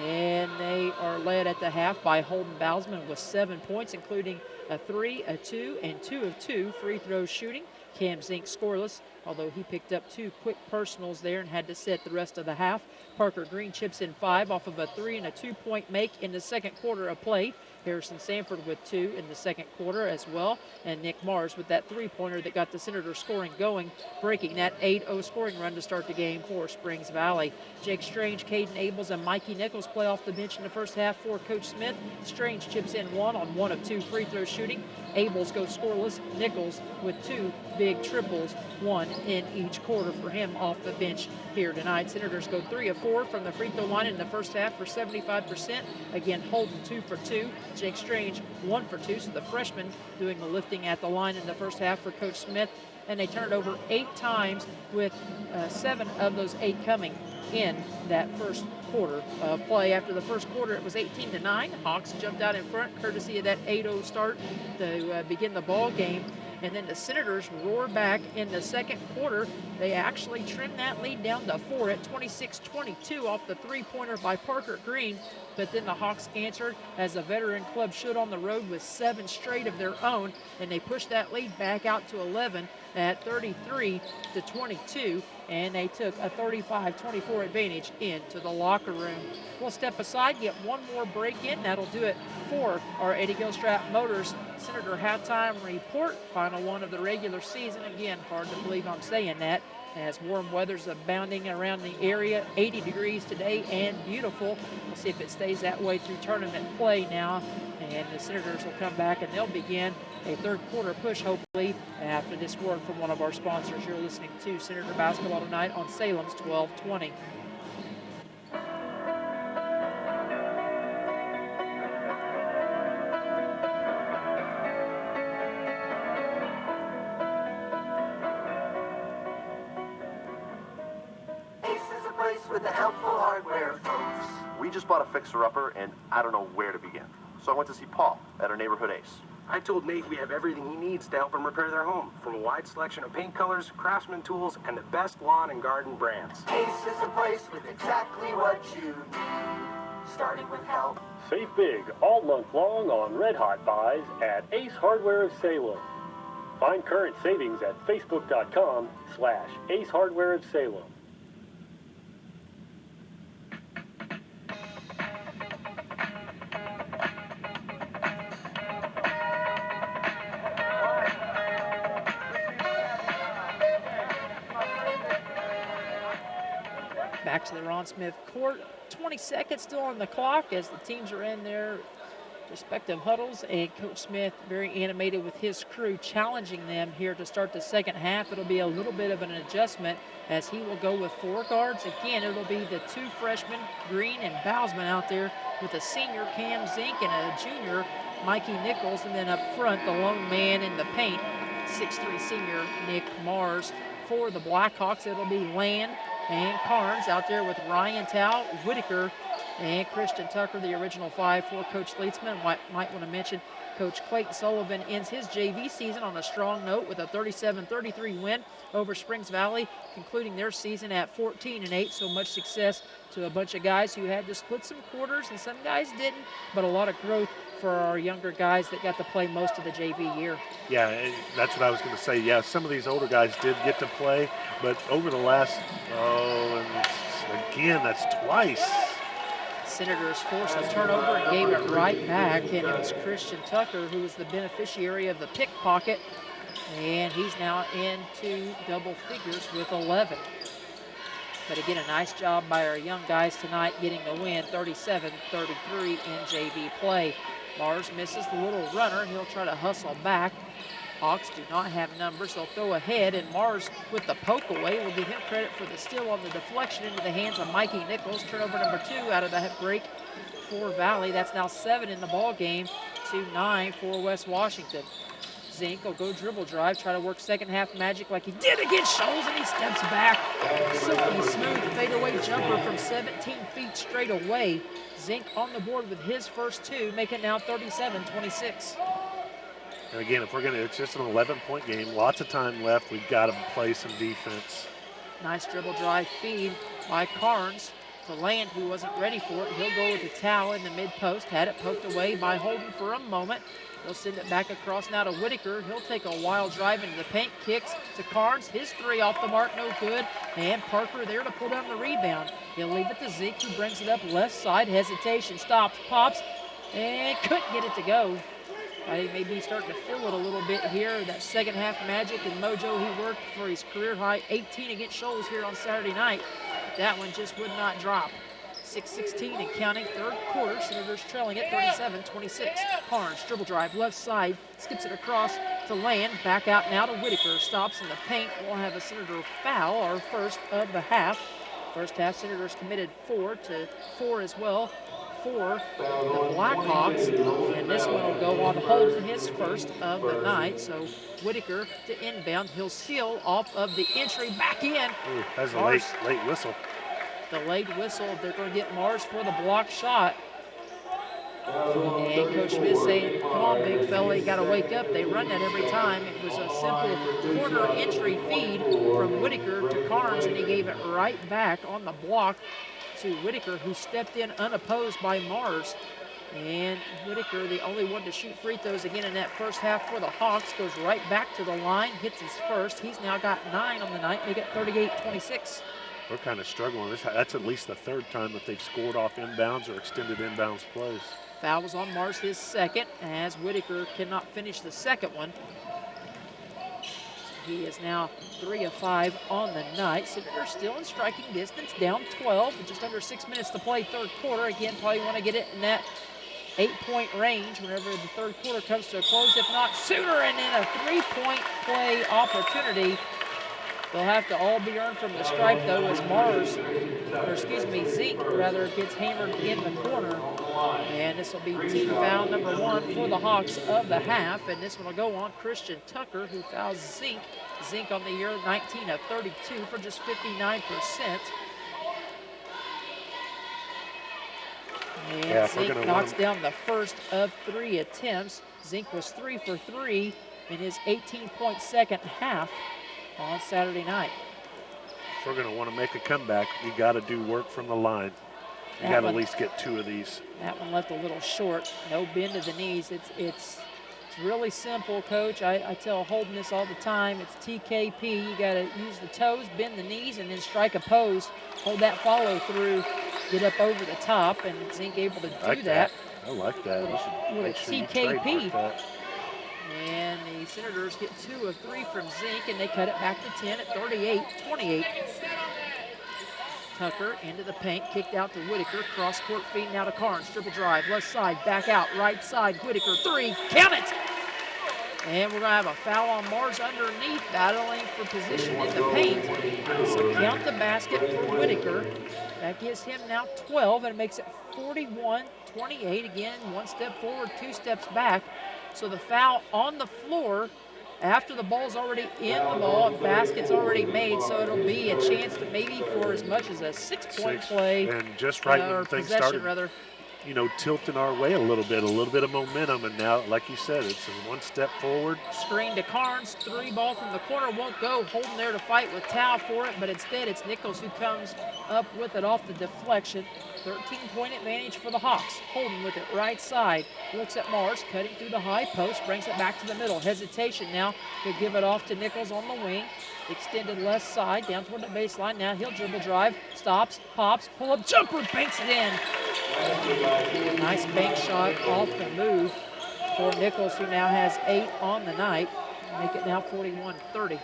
And they are led at the half by Holden Bousman with 7 points, including a 3, a 2, and 2 of 2 free throw shooting. Cam Zink scoreless, although he picked up 2 quick personals there and had to sit the rest of the half. Parker Green chips in 5 off of a 3 and a 2-point make in the second quarter of play. Harrison Sanford with 2 in the second quarter as well. And Nick Mars with that 3-pointer that got the Senators scoring going, breaking that 8-0 scoring run to start the game for Springs Valley. Jake Strange, Caden Abels, and Mikey Nichols play off the bench in the first half for Coach Smith. Strange chips in 1 on 1 of 2 free throw shooting. Abels goes scoreless. Nichols with 2 big triples, 1 in each quarter for him off the bench here tonight. Senators go 3 of 4 from the free throw line in the first half for 75%. Again, Holden 2 for 2. Jake Strange 1 for 2. So the freshman doing the lifting at the line in the first half for Coach Smith. And they turned over 8 times, with 7 of those 8 coming in that first quarter of play. After the first quarter, it was 18-9. Hawks jumped out in front, courtesy of that 8-0 start to begin the ball game. And then the Senators roared back in the second quarter. They actually trimmed that lead down to 4 at 26-22 off the 3-pointer by Parker Green. But then the Hawks answered, as a veteran club should on the road, with 7 straight of their own. And they pushed that lead back out to 11 at 33-22. And they took a 35-24 advantage into the locker room. We'll step aside, get one more break in. That'll do it for our Eddie Gilstrap Motors Senator halftime report. Final one of the regular season. Again, hard to believe I'm saying that, as warm weather's abounding around the area. 80 degrees today and beautiful. We'll see if it stays that way through tournament play now. And the Senators will come back and they'll begin a third quarter push, hopefully, after this word from one of our sponsors. You're listening to Senator Basketball tonight on Salem's 1220. With the helpful hardware, folks. We just bought a fixer-upper, and I don't know where to begin. So I went to see Paul at our neighborhood Ace. I told Nate we have everything he needs to help him repair their home, from a wide selection of paint colors, craftsman tools, and the best lawn and garden brands. Ace is a place with exactly what you need, starting with help. Save big all month long on Red Hot buys at Ace Hardware of Salem. Find current savings at facebook.com/Ace Hardware of Salem. Back to the Ron Smith court. 20 seconds still on the clock as the teams are in their respective huddles, and Coach Smith very animated with his crew, challenging them here to start the second half. It'll be a little bit of an adjustment as he will go with 4 guards. Again, it'll be the 2 freshmen, Green and Bousman, out there with a senior, Cam Zink, and a junior, Mikey Nichols, and then up front, the lone man in the paint, 6'3" senior Nick Mars. For the Blackhawks, it'll be Land and Carnes out there with Ryan Tao, Whitaker, and Christian Tucker, the original 5 for Coach Leitzman. Might want to mention Coach Clayton Sullivan ends his JV season on a strong note with a 37-33 win over Springs Valley, concluding their season at 14-8. So much success to a bunch of guys who had to split some quarters, and some guys didn't, but a lot of growth for our younger guys that got to play most of the JV year. Yeah, that's what I was going to say. Yeah, some of these older guys did get to play, but over the last, again, that's twice. Senators forced a turnover and gave it right back, and it was Christian Tucker who was the beneficiary of the pickpocket, and he's now into double figures with 11. But again, a nice job by our young guys tonight getting the win, 37-33 in JV play. Mars misses the little runner, and he'll try to hustle back. Hawks do not have numbers. They'll throw ahead, and Mars with the poke away. We'll give him credit for the steal on the deflection into the hands of Mikey Nichols. Turnover number 2 out of that break for Valley. That's now 7 in the ball game to 9 for West Washington. Zink will go dribble drive, try to work second half magic like he did against Scholes, and he steps back. Silky smooth fadeaway jumper from 17 feet straight away. Zink on the board with his first 2, make it now 37-26. And again, if we're going to, it's just an 11-point game, lots of time left. We've got to play some defense. Nice dribble drive feed by Carnes to Land, who wasn't ready for it. He'll go with the towel in the mid-post. Had it poked away by Holden for a moment. They'll send it back across now to Whitaker. He'll take a wild drive into the paint, kicks to Carnes. His three off the mark, no good. And Parker there to pull down the rebound. He'll leave it to Zeke, who brings it up left side. Hesitation, stops, pops, and couldn't get it to go. I think maybe he's starting to feel it a little bit here. That second half magic and mojo he worked for his career high 18 against Shoals here on Saturday night. That one just would not drop. 6:16 and counting, third quarter. Senators trailing at 37-26. Carnes, dribble drive, left side, skips it across to Land. Back out now to Whitaker. Stops in the paint. We'll have a Senator foul, our first of the half. First half, Senators committed 4 as well for the Blackhawks. And this one will go on Holden, his first of the night. So Whitaker to inbound. He'll seal off of the entry back in. Ooh, that's a late whistle. The late whistle. They're going to get Mars for the block shot. And Coach Smith saying, come on, big fella, you got to wake up. They run that every time. It was a simple corner entry feed from Whitaker to Carnes, and he gave it right back on the block to Whitaker, who stepped in unopposed by Mars. And Whitaker, the only one to shoot free throws again in that first half for the Hawks, goes right back to the line, hits his first. He's now got 9 on the night, make it 38-26. We're kind of struggling. That's at least the third time that they've scored off inbounds or extended inbounds plays. Foul was on Mars, his second, as Whitaker cannot finish the second one. He is now 3 of 5 on the night. Senators still in striking distance, down 12, with just under 6 minutes to play third quarter. Again, probably want to get it in that 8-point range whenever the third quarter comes to a close, if not sooner. And then a 3-point play opportunity. They'll have to all be earned from the stripe, though, as Zeke rather gets hammered in the corner. And this will be team foul number 1 for the Hawks of the half. And this one will go on Christian Tucker, who fouls Zeke. Zeke on the year 19 of 32 for just 59%. And Zeke knocks down the first of 3 attempts. Zeke was 3 for 3 in his 18-point second half on Saturday night. If we're going to want to make a comeback, you got to do work from the line. You got to at least get 2 of these. That one left a little short. No bend to the knees. It's really simple, Coach. I tell Holden this all the time. It's TKP. You got to use the toes, bend the knees, and then strike a pose. Hold that follow through, get up over the top, and Zink able to do that. I like that. We should make sure you trademark that. And the Senators get 2 of 3 from Zink, and they cut it back to 10 at 38-28. Tucker into the paint, kicked out to Whitaker. Cross-court feed now to Carnes. Dribble drive, left side, back out, right side. Whitaker, 3, count it! And we're going to have a foul on Mars underneath, battling for position in the paint. So count the basket for Whitaker. That gives him now 12, and it makes it 41-28. Again, 1 step forward, 2 steps back. So the foul on the floor after the ball's already in the ball, basket's already made, so it'll be a chance to maybe for as much as a 6-point play. And just right when things started, tilting our way a little bit of momentum, and now, like you said, it's a 1 step forward. Screen to Carnes, 3 ball from the corner, won't go. Holden there to fight with Tao for it, but instead it's Nichols who comes up with it off the deflection. 13-point advantage for the Hawks. Holden with it right side. Looks at Mars, cutting through the high post, brings it back to the middle. Hesitation now. He'll give it off to Nichols on the wing. Extended left side, down toward the baseline. Now he'll dribble drive, stops, pops, pull up, jumper, banks it in. Nice bank shot off the move for Nichols, who now has 8 on the night. Make it now 41-30.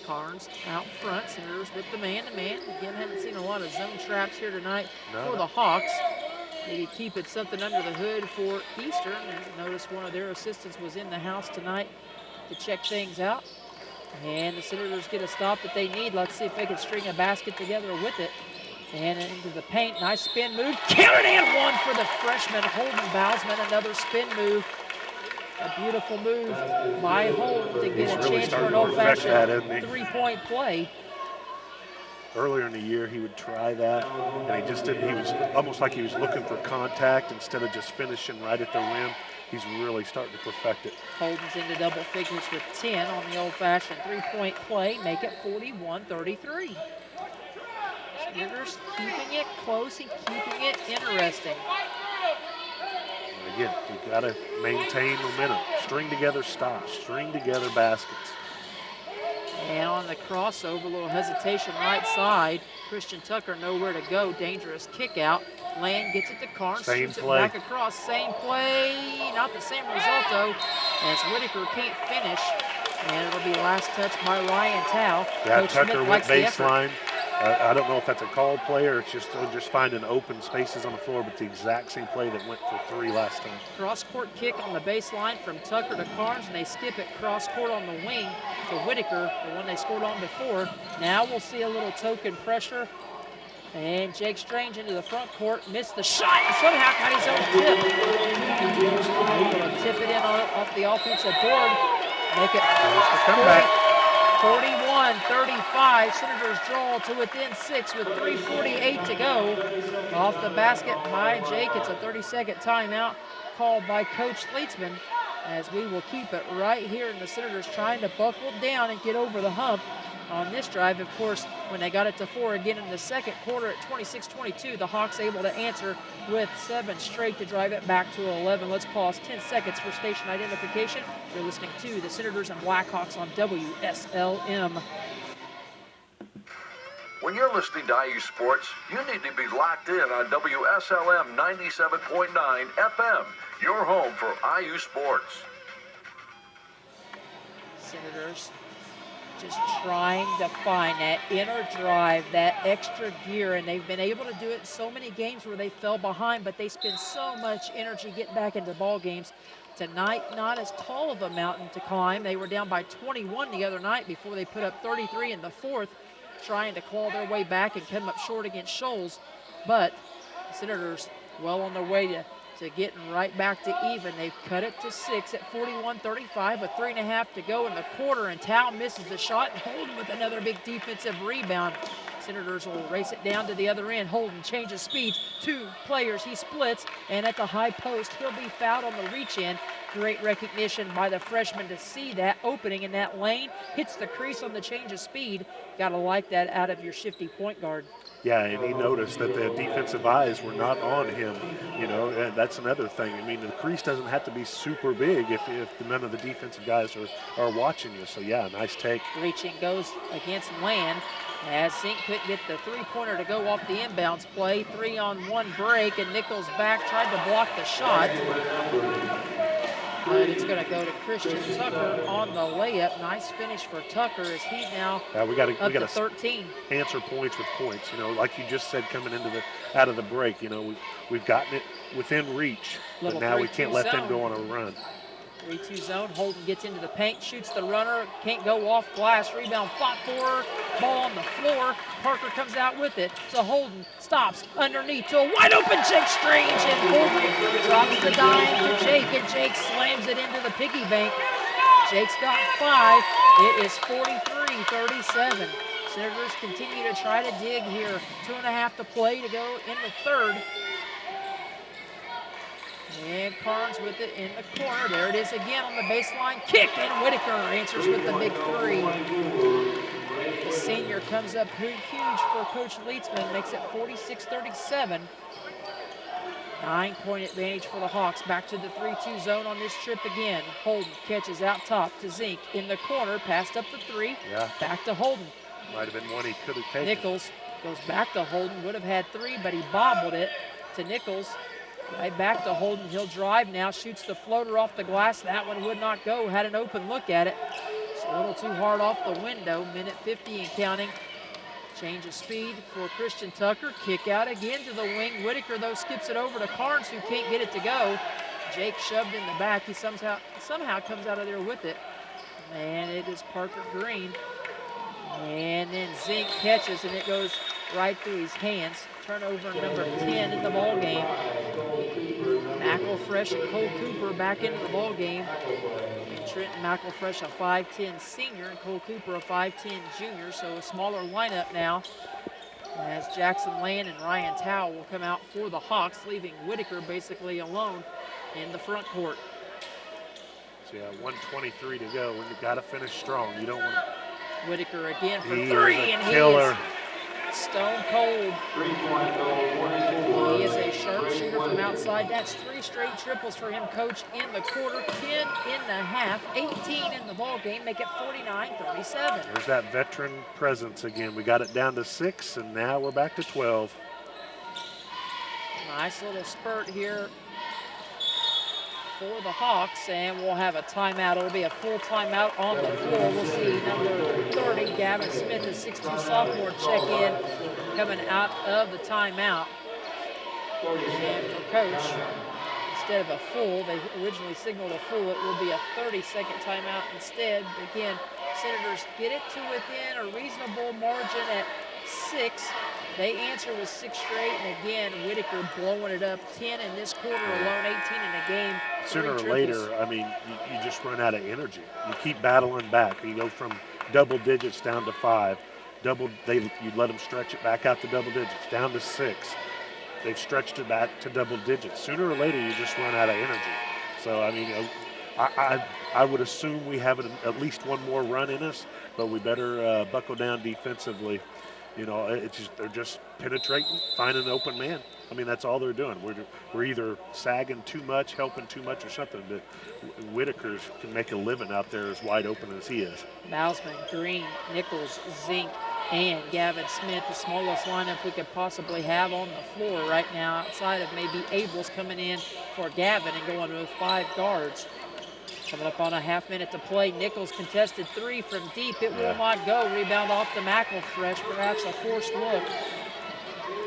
Carnes out front, Senators with the man-to-man. Again, haven't seen a lot of zone traps here tonight for the Hawks. Maybe keep it something under the hood for Eastern. And notice one of their assistants was in the house tonight to check things out. And the Senators get a stop that they need. Let's see if they can string a basket together with it. And into the paint, nice spin move. Counted and 1 for the freshman, Holden Bousman. Another spin move. A beautiful move by Holden to get a chance for an old-fashioned 3-point play. earlier in the year he would try that, and he just didn't. He was almost like he was looking for contact instead of just finishing right at the rim. He's really starting to perfect it. Holden's into double figures with 10 on the old-fashioned three-point play, make it 41-33. Senators keeping it close and keeping it interesting. Again, you've got to maintain momentum. String together stops, string together baskets. And on the crossover, a little hesitation right side. Christian Tucker nowhere to go. Dangerous kick out. Land gets it to Carnes, shoots it back across. Same play, not the same result though, as Whitaker can't finish. And it'll be last touch by Ryan Tao. Yeah, Coach Tucker Smith went likes the effort. baseline. I don't know if that's a called play or it's just finding open spaces on the floor, but the exact same play that went for 3 last time. Cross-court kick on the baseline from Tucker to Carnes, and they skip it cross-court on the wing to Whitaker, the one they scored on before. Now we'll see a little token pressure. And Jake Strange into the front court, missed the shot, and somehow got his own tip. Able to tip it in off the offensive board. Make it comeback. 41-35. Senators draw to within 6 with 3:48 to go. Off the basket by Jake. It's a 30-second timeout called by Coach Leitzman, as we will keep it right here. And the Senators trying to buckle down and get over the hump on this drive. Of course, when they got it to 4 again in the second quarter at 26-22, the Hawks able to answer with 7 straight to drive it back to 11. Let's pause 10 seconds for station identification. You're listening to the Senators and Blackhawks on WSLM. When you're listening to IU Sports, you need to be locked in on WSLM 97.9 FM, your home for IU Sports. Senators just trying to find that inner drive, that extra gear, and they've been able to do it in so many games where they fell behind, but they spend so much energy getting back into ball games. Tonight, not as tall of a mountain to climb. They were down by 21 the other night before they put up 33 in the fourth, trying to claw their way back and come up short against Shoals. But the Senators well on their way to getting right back to even. They've cut it to 6 at 41-35 with 3.5 to go in the quarter, and Tao misses the shot, and Holden with another big defensive rebound. Senators will race it down to the other end. Holden changes speeds, 2 players, he splits, and at the high post, he'll be fouled on the reach in. Great recognition by the freshman to see that opening in that lane. Hits the crease on the change of speed. Gotta like that out of your shifty point guard. Yeah, and he noticed that the defensive eyes were not on him, you know, and that's another thing. I mean, the crease doesn't have to be super big if none of the defensive guys are watching you. So, yeah, nice take. Reaching goes against Land as Zink couldn't get the three-pointer to go off the inbounds play. 3-on-1 break, and Nichols back, tried to block the shot. But it's going to go to Christian Tucker on the layup. Nice finish for Tucker as he's now we got to 13. Answer points with points. You know, like you just said, coming out of the break. You know, we've gotten it within reach, but now we can't let them go on a run. 3-2 zone. Holden gets into the paint, shoots the runner, can't go off glass. Rebound fought for, ball on the floor. Parker comes out with it. So Holden stops underneath to a wide open Jake Strange, and Holden drops the dime to Jake, and Jake slams it into the piggy bank. Jake's got 5. It is 43-37. Senators continue to try to dig here. 2.5 to play to go in the third. And Carnes with it in the corner. There it is again on the baseline. Kick, and Whitaker answers with the big 3. The senior comes up huge for Coach Leitzman, makes it 46-37. 9-point advantage for the Hawks. Back to the 3-2 zone on this trip again. Holden catches out top to Zink in the corner, passed up the 3. Yeah. Back to Holden. Might have been one he could have taken. Nichols goes back to Holden, would have had 3, but he bobbled it to Nichols. Right back to Holden. He'll drive now, shoots the floater off the glass. That one would not go. Had an open look at it. It's a little too hard off the window. Minute 50 and counting. Change of speed for Christian Tucker. Kick out again to the wing. Whitaker, though, skips it over to Carnes, who can't get it to go. Jake shoved in the back. He somehow comes out of there with it. And it is Parker Green. And then Zink catches, and it goes right through his hands. Turnover number 10 in the ball game. McElfresh and Cole Cooper back into the ball game. And Trenton McElfresh, a 5'10 senior, and Cole Cooper, a 5'10 junior, so a smaller lineup now. as Jackson Land and Ryan Towle will come out for the Hawks, leaving Whitaker basically alone in the front court. So, yeah, 1:23 to go. We've got to finish strong. You don't want to. Whitaker again for He three, is a and killer. he is stone cold. He is a sharpshooter from outside. That's 3 straight triples for him, Coach, in the quarter. 10 in the half, 18 in the ball game, make it 49-37. There's that veteran presence again. We got it down to 6, and now we're back to 12. Nice little spurt here for the Hawks, and we'll have a timeout. It'll be a full timeout on the floor. We'll see number 30, Gavin Smith, a 6'2 sophomore, check in coming out of the timeout. And for Coach, instead of a full, they originally signaled a full, it will be a 30-second timeout instead. Again, Senators get it to within a reasonable margin at 6. They answer with 6 straight, and again, Whitaker blowing it up. 10 in this quarter alone, 18 in the game. Sooner or later, I mean, you just run out of energy. You keep battling back. You go from double digits down to 5. You let them stretch it back out to double digits, down to 6. They've stretched it back to double digits. Sooner or later, you just run out of energy. So, I mean, I would assume we have at least one more run in us, but we better buckle down defensively. You know, they're just penetrating, finding an open man. I mean, that's all they're doing. We're either sagging too much, helping too much, or something. But Whitaker can make a living out there as wide open as he is. Mausman, Green, Nichols, Zink, and Gavin Smith, the smallest lineup we could possibly have on the floor right now, outside of maybe Abels coming in for Gavin and going with 5 guards. Coming up on a half minute to play. Nichols contested 3 from deep. It will not go. Rebound off the McElfresh. Perhaps a forced look.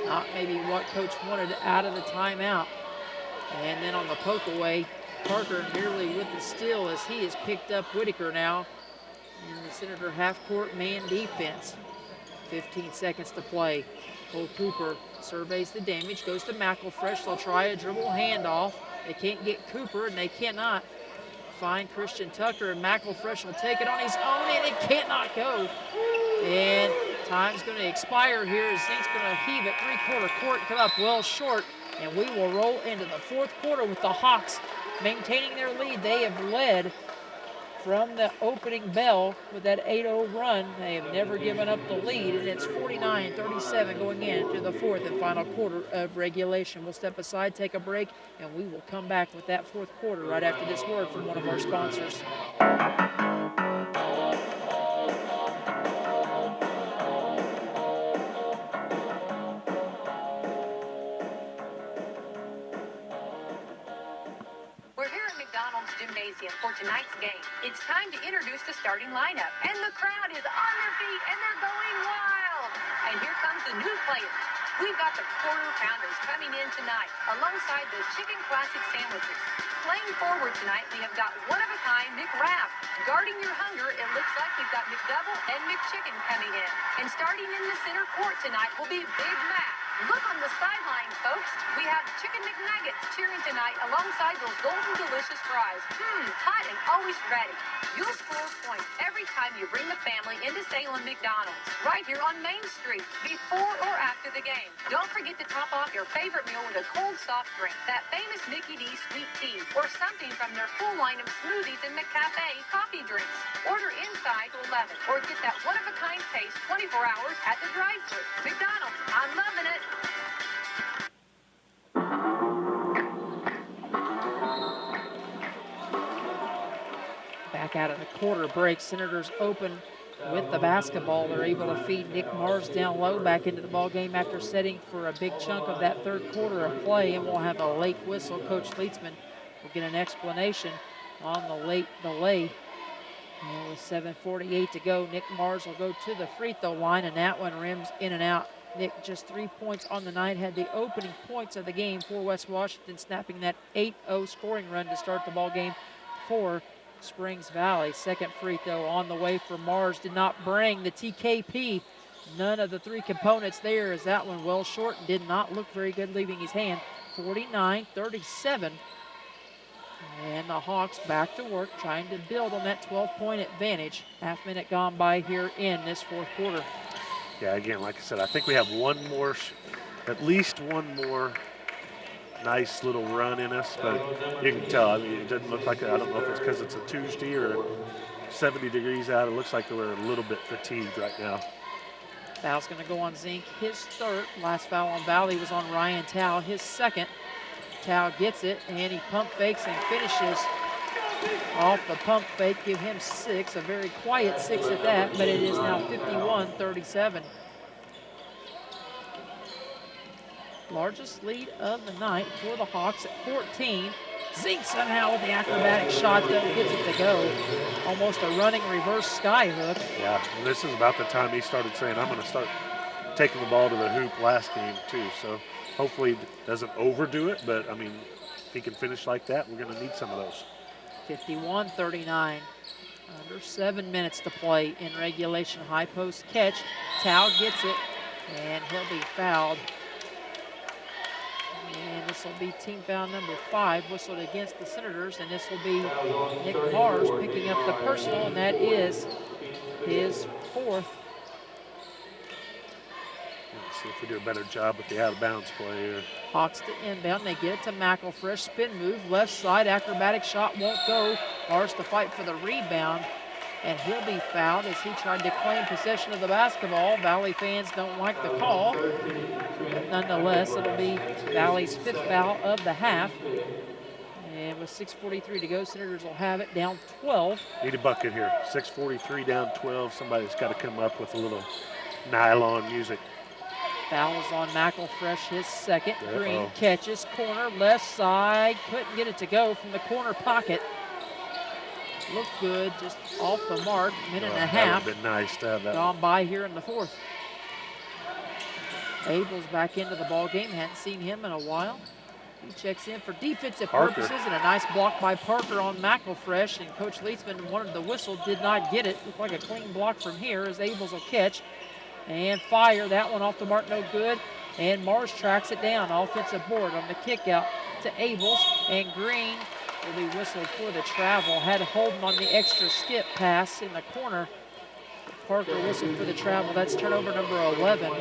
Not maybe what Coach wanted out of the timeout. And then on the poke away, Parker nearly with the steal as he has picked up Whitaker now in the Senator half-court man defense. 15 seconds to play. Cole Cooper surveys the damage, goes to McElfresh. They'll try a dribble handoff. They can't get Cooper, and they cannot find Christian Tucker, and McElfresh will take it on his own, and it cannot go. And time's going to expire here as Zink's going to heave it 3/4 court, come up well short, and we will roll into the 4th quarter with the Hawks maintaining their lead. They have led from the opening bell with that 8-0 run. They have never given up the lead, and it's 49-37 going into the 4th and final quarter of regulation. We'll step aside, take a break, and we will come back with that 4th quarter right after this word from one of our sponsors. Gymnasium for tonight's game. It's time to introduce the starting lineup, and the crowd is on their feet and they're going wild. And here comes the new players. We've got the quarter pounders coming in tonight alongside the chicken classic sandwiches. Playing forward tonight, we have got one-of-a-kind McWrap. Guarding your hunger, it looks like we've got McDouble and McChicken coming in. And starting in the center court tonight will be Big Mac. Look on the sideline, folks. We have Chicken McNuggets cheering tonight alongside those golden delicious fries. Hot and always ready. You'll score points every time you bring the family into Salem McDonald's, right here on Main Street, before or after the game. Don't forget to top off your favorite meal with a cold soft drink, that famous Mickey D sweet tea, or something from their full line of smoothies and McCafe coffee drinks. Order inside to 11, or get that one-of-a-kind taste 24 hours at the drive-thru. McDonald's, I'm loving it. Back out of the quarter break, Senators open with the basketball. They're able to feed Nick Mars down low back into the ball game after setting for a big chunk of that 3rd quarter of play, and we'll have a late whistle. Coach Leitzman will get an explanation on the late delay. And with 7:48 to go, Nick Mars will go to the free throw line, and that one rims in and out. Nick just 3 points on the night, had the opening points of the game for West Washington, snapping that 8-0 scoring run to start the ball game for Springs Valley. Second free throw on the way for Mars, did not bring the TKP. None of the 3 components there, as that one well short and did not look very good leaving his hand. 49-37. And the Hawks back to work, trying to build on that 12-point advantage. Half minute gone by here in this 4th quarter. Yeah, again, like I said, I think we have one more, at least one more nice little run in us, but you can tell, I mean, it doesn't look like, I don't know if it's because it's a Tuesday or 70 degrees out. It looks like we're a little bit fatigued right now. Foul's going to go on Zink, his third. Last foul on Valley was on Ryan Tao, his second. Tao gets it, and he pump fakes and finishes off the pump fake. Give him 6, a very quiet 6 at that, but it is now 51-37. Largest lead of the night for the Hawks at 14. Zink somehow with the acrobatic shot, though, gets it to go. Almost a running reverse sky hook. Yeah, and this is about the time he started saying, I'm going to start taking the ball to the hoop last game, too. So hopefully he doesn't overdo it, but, I mean, if he can finish like that, we're going to need some of those. 51-39. Under 7 minutes to play in regulation. High post catch. Tao gets it, and he'll be fouled. And this will be team foul number 5, whistled against the Senators, and this will be Nick Mars picking up the personal, and that is his 4th. Let's see if we do a better job with the out-of-bounds play here. Hawks to inbound, they get it to McElfresh, spin move, left side, acrobatic shot won't go. Mars to fight for the rebound, and he'll be fouled as he tried to claim possession of the basketball. Valley fans don't like the call, but nonetheless, it'll be Valley's 5th foul of the half. And with 6:43 to go, Senators will have it down 12. Need a bucket here. 6:43 down 12. Somebody's got to come up with a little nylon music. Foul is on McElfresh, his second. Green catches, corner, left side. Couldn't get it to go from the corner pocket. Looked good, just off the mark. Minute and a half. That would have been nice to have that gone by here in the 4th. Abel's back into the ball game. Hadn't seen him in a while. He checks in for defensive purposes, and a nice block by Parker on McElfresh. And Coach Leitzman wanted the whistle, did not get it. Looked like a clean block from here as Abel's will catch and fire. That one off the mark, no good. And Mars tracks it down. Offensive board on the kick out to Abels, and Green will be whistled for the travel. Had Holden on the extra skip pass in the corner. Parker whistled for the travel. That's turnover number 11.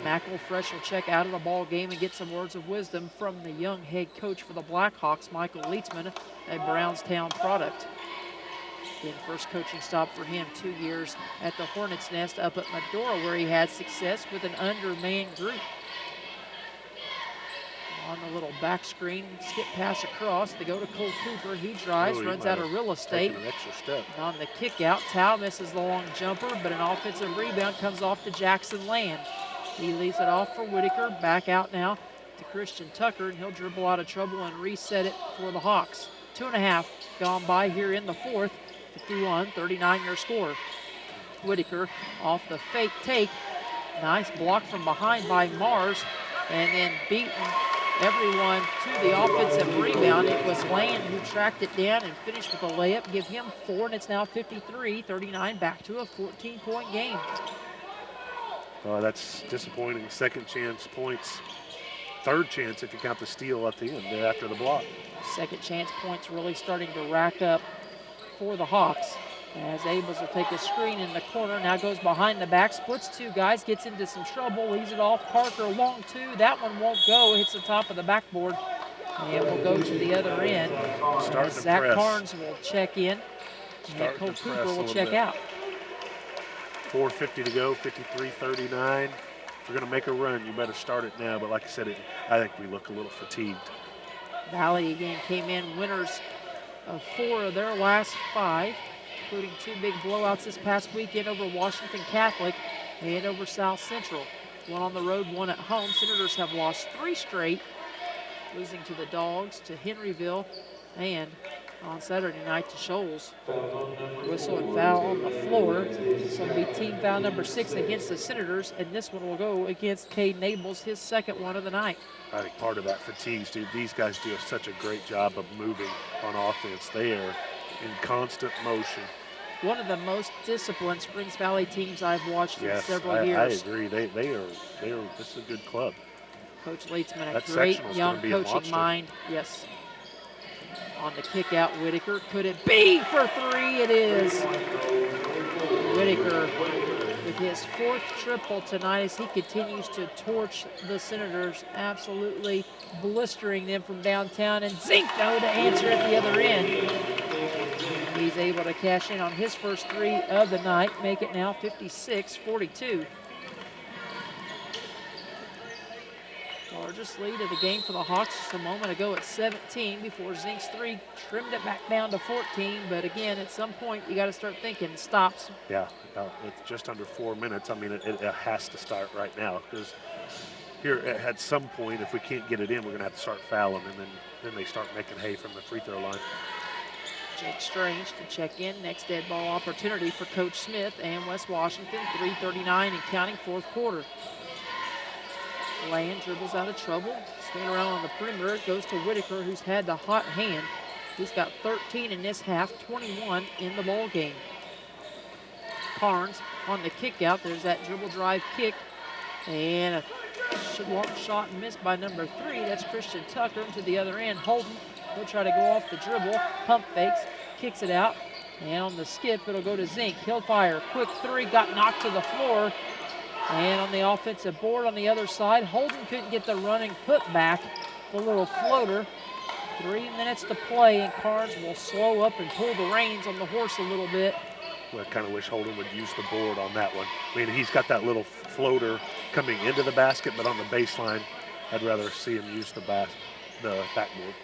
McElfresh will check out of the ball game and get some words of wisdom from the young head coach for the Blackhawks, Michael Leitzman, a Brownstown product. Again, first coaching stop for him, 2 years at the Hornets' Nest up at Medora, where he had success with an undermanned group. On the little back screen, skip pass across. They go to Cole Cooper. He drives, runs out of real estate. An extra step. And on the kick out, Tao misses the long jumper, but an offensive rebound comes off to Jackson Land. He leaves it off for Whitaker. Back out now to Christian Tucker, and he'll dribble out of trouble and reset it for the Hawks. 2.5 gone by here in the 4th. 51-39 your score. Whitaker off the fake take. Nice block from behind by Mars, and then beaten everyone to the offensive rebound. It was Land who tracked it down and finished with a layup. Give him 4, and it's now 53-39, back to a 14-point game. Oh, that's disappointing. Second chance points. Third chance if you count the steal at the end after the block. Second chance points really starting to rack up for the Hawks. As Abels will take a screen in the corner, now goes behind the back, splits 2 guys, gets into some trouble, leaves it off. Parker, long 2, that one won't go, hits the top of the backboard, and will go to the other end. Zach Carnes will check in, and Cole Cooper will check out. 4:50 to go, 53-39. If you're going to make a run, you better start it now, but like I said, I think we look a little fatigued. Valley again came in winners of 4 of their last 5. Including 2 big blowouts this past weekend over Washington Catholic and over South Central. 1 on the road, 1 at home. Senators have lost 3 straight, losing to the Dogs, to Henryville, and on Saturday night to Shoals. Whistle and foul on the floor. This will be team foul number 6 against the Senators, and this one will go against Cade Nables, his second one of the night. I think part of that fatigue, dude, these guys do such a great job of moving on offense. They are in constant motion. One of the most disciplined Springs Valley teams I've watched in several years. I agree. They are. This is a good club. Coach Leitzman, a great young coaching mind. Yes. On the kick out, Whitaker. Could it be for 3? It is. Whitaker with his 4th triple tonight as he continues to torch the Senators, absolutely blistering them from downtown. And Zink, though, to answer at the other end. He's able to cash in on his first 3 of the night, make it now 56-42. Largest lead of the game for the Hawks just a moment ago at 17 before Zink's 3 trimmed it back down to 14. But again, at some point, you got to start thinking stops. Yeah, it's just under 4 minutes. I mean, it has to start right now because here at some point, if we can't get it in, we're going to have to start fouling, and then they start making hay from the free throw line. Jake Strange to check in. Next dead ball opportunity for Coach Smith and West Washington. 3:39 and counting, 4th quarter. Land dribbles out of trouble. Spin around on the perimeter. It goes to Whitaker, who's had the hot hand. He's got 13 in this half, 21 in the ball game. Carnes on the kick out. There's that dribble drive kick. And a long shot missed by number 3. That's Christian Tucker to the other end. Holden, he'll try to go off the dribble. Pump fakes, kicks it out. And on the skip, it'll go to Zink. He'll fire. Quick 3, got knocked to the floor. And on the offensive board on the other side, Holden couldn't get the running put back. The little floater. 3 minutes to play, and Carnes will slow up and pull the reins on the horse a little bit. Well, I kind of wish Holden would use the board on that one. I mean, he's got that little floater coming into the basket, but on the baseline, I'd rather see him use the backboard.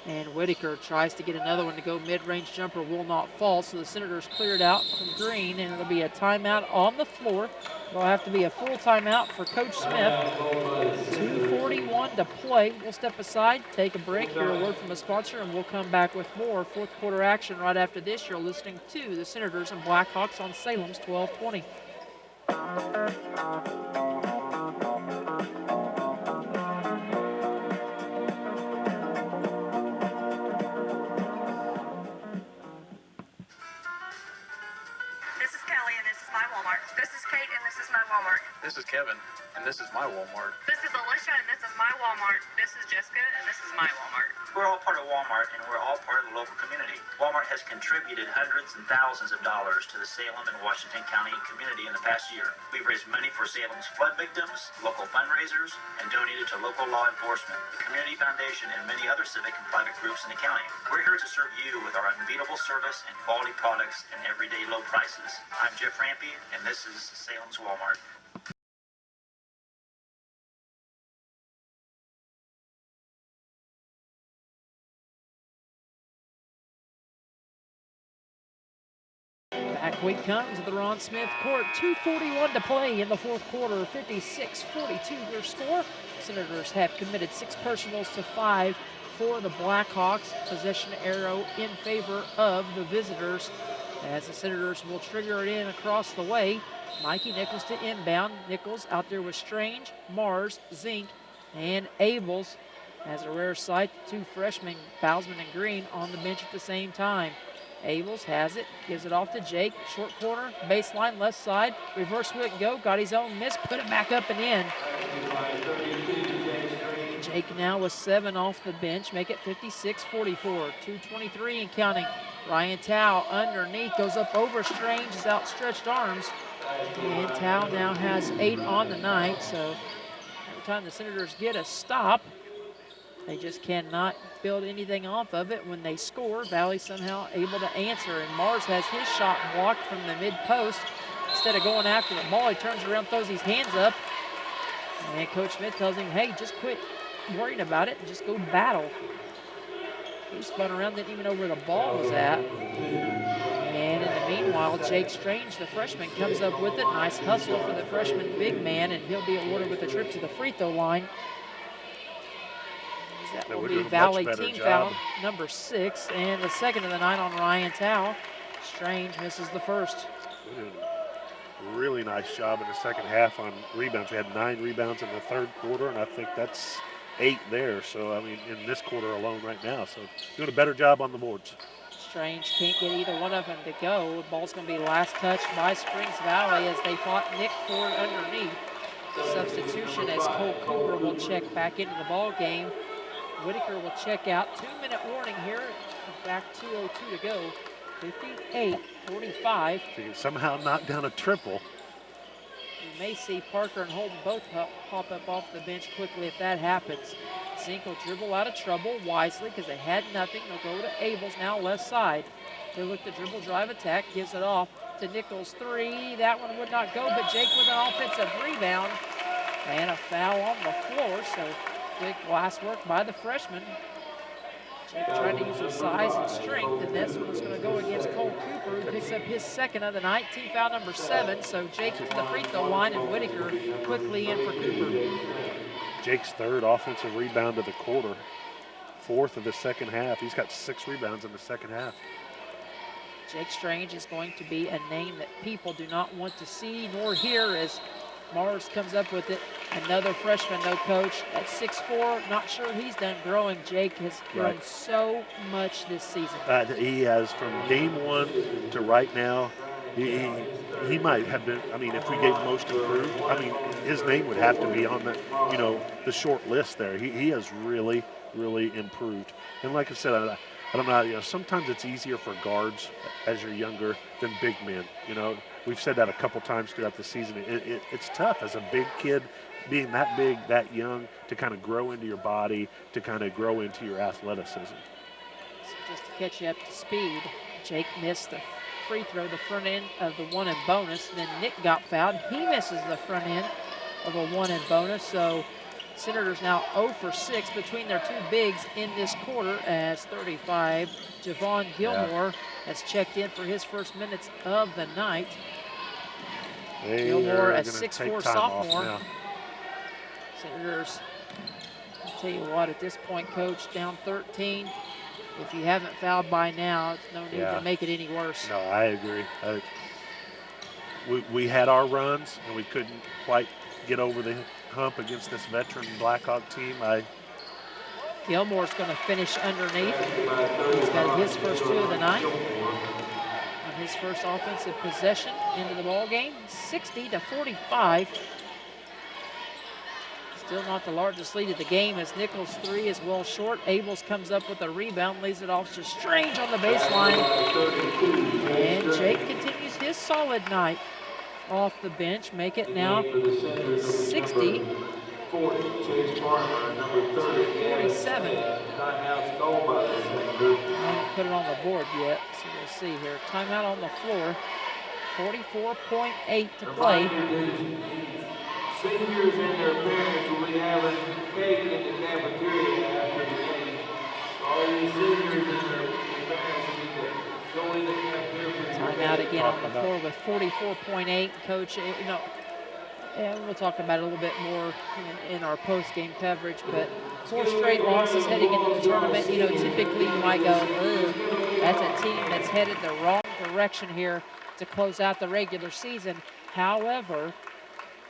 And Whitaker tries to get another one to go. Mid-range jumper will not fall, so the Senators cleared out from Green, and it'll be a timeout on the floor. It'll have to be a full timeout for Coach Smith. 2:41 to play. We'll step aside, take a break, hear a word from a sponsor, and we'll come back with more 4th quarter action right after this. You're listening to the Senators and Blackhawks on Salem's 1220. This is Kevin, and this is my Walmart. This is Alicia, and this is my Walmart. This is Jessica, and this is my Walmart. We're all part of Walmart, and we're all part of the local community. Walmart has contributed hundreds and thousands of dollars to the Salem and Washington County community in the past year. We've raised money for Salem's flood victims, local fundraisers, and donated to local law enforcement, the Community Foundation, and many other civic and private groups in the county. We're here to serve you with our unbeatable service and quality products and everyday low prices. I'm Jeff Rampy, and this is Salem's Walmart. Back we come to the Ron Smith court. 2:41 to play in the 4th quarter. 56-42 your score. Senators have committed 6 personals to 5 for the Blackhawks. Possession arrow in favor of the visitors as the Senators will trigger it in across the way. Mikey Nichols to inbound. Nichols out there with Strange, Mars, Zink, and Abels. As a rare sight, 2 freshmen, Bousman and Green, on the bench at the same time. Abels has it, gives it off to Jake. Short corner, baseline, left side. Reverse whip go, got his own miss, put it back up and in. Jake now with 7 off the bench, make it 56-44. 2:23 and counting. Ryan Tao underneath, goes up over Strange's outstretched arms. And Tao now has 8 on the night, so every time the Senators get a stop, they just cannot build anything off of it. When they score, Valley somehow able to answer. And Mars has his shot blocked from the mid-post. Instead of going after the ball, he turns around, throws his hands up. And Coach Smith tells him, hey, just quit worrying about it and just go battle. He spun around, didn't even know where the ball was at. And in the meanwhile, Jake Strange, the freshman, comes up with it. Nice hustle for the freshman big man, and he'll be awarded with a trip to the free throw line. That will be Valley team foul number 6, and the second of the night on Ryan Tao. Strange misses the first. Really nice job in the second half on rebounds. We had 9 rebounds in the 3rd quarter, and I think that's 8 there. So, I mean, in this quarter alone right now. So, doing a better job on the boards. Strange can't get either one of them to go. The ball's going to be last touched by Springs Valley as they fought Nick Ford underneath. Substitution as Cole Cooper will check back into the ball game. Whitaker will check out. 2-minute warning here. Back 2:02 to go. 58-45. If he can somehow knock down a triple, you may see Parker and Holden both pop up off the bench quickly if that happens. Zink will dribble out of trouble wisely because they had nothing. They'll go to Abels now, left side. He'll look the dribble drive attack, gives it off to Nichols. 3, that one would not go, but Jake with an offensive rebound and a foul on the floor. So good glass work by the freshman. Jake trying to use his size and strength, and this one's going to go against Cole Cooper, who picks up his second of the night, team foul number 7. So Jake to the free throw line, and Whitaker quickly in for Cooper. Jake's third offensive rebound of the quarter, 4th of the second half. He's got 6 rebounds in the second half. Jake Strange is going to be a name that people do not want to see nor hear as Mars comes up with it. Another freshman, no coach, at 6'4". Not sure he's done growing. Jake has grown so much this season. He has, from game 1 to right now, he might have been, I mean, if we gave most improved, I mean, his name would have to be on the, the short list there. He has really, really improved. And like I said, I don't know, sometimes it's easier for guards as you're younger than big men. We've said that a couple times throughout the season. It's tough as a big kid, being that big, that young, to kind of grow into your body, to kind of grow into your athleticism. So just to catch you up to speed, Jake missed the free throw, the front end of the 1 and bonus. Then Nick got fouled. He misses the front end of a 1 and bonus. So Senators now 0 for 6 between their 2 bigs in this quarter as 35. Javon Gilmore has checked in for his first minutes of the night. Gilmore, a 6'4" sophomore. Senators, I'll tell you what, at this point, Coach, down 13. If you haven't fouled by now, it's no need to make it any worse. No, I agree. We had our runs, and we couldn't quite get over the hump against this veteran Blackhawk team. Gilmore's going to finish underneath. He's got his first 2 of the night on his first offensive possession into the ball game. 60-45. Still not the largest lead of the game as Nichols' 3 is well short. Abels comes up with a rebound, lays it off to Strange on the baseline. And Jake continues his solid night off the bench. Make it now 60. 47. I haven't put it on the board yet, so we'll see here. Timeout on the floor. 44.8 to play. Seniors and their parents will be having cake in the cafeteria after the game. All these seniors and their parents will need to go in the cafeteria. Timeout again on the floor with 44.8. Coach, and we'll talk about it a little bit more in our post-game coverage, but 4 straight losses heading into the tournament. Typically you might go, ugh, that's a team that's headed the wrong direction here to close out the regular season. However,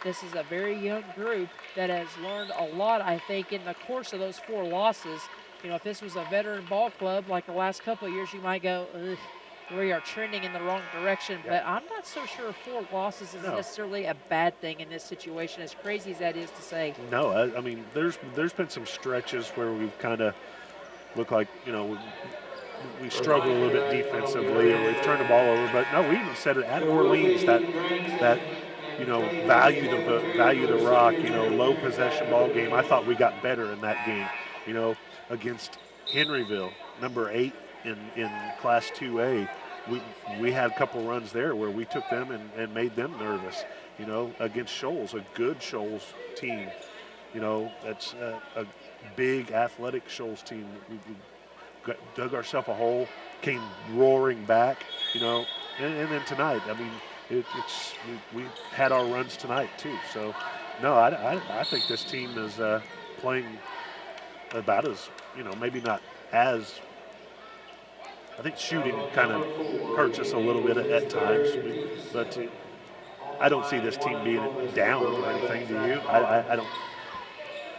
this is a very young group that has learned a lot, I think, in the course of those 4 losses. If this was a veteran ball club like the last couple of years, you might go, ugh, we are trending in the wrong direction. But I'm not so sure 4 losses is necessarily a bad thing in this situation, as crazy as that is to say. No, I mean, there's been some stretches where we've kind of looked like, we struggle a little bit defensively, or we've turned the ball over. But no, we even said it at Orleans that value the rock, low possession ball game. I thought we got better in that game, against Henryville, number 8 in Class 2A. We had a couple runs there where we took them and made them nervous, against Shoals, a good Shoals team. That's a big athletic Shoals team. We dug ourselves a hole, came roaring back, and then tonight, I mean, we had our runs tonight too. So, no, I think this team is playing about as, maybe not as. I think shooting kind of hurts us a little bit at times, but I don't see this team being down or anything. Do you? I don't.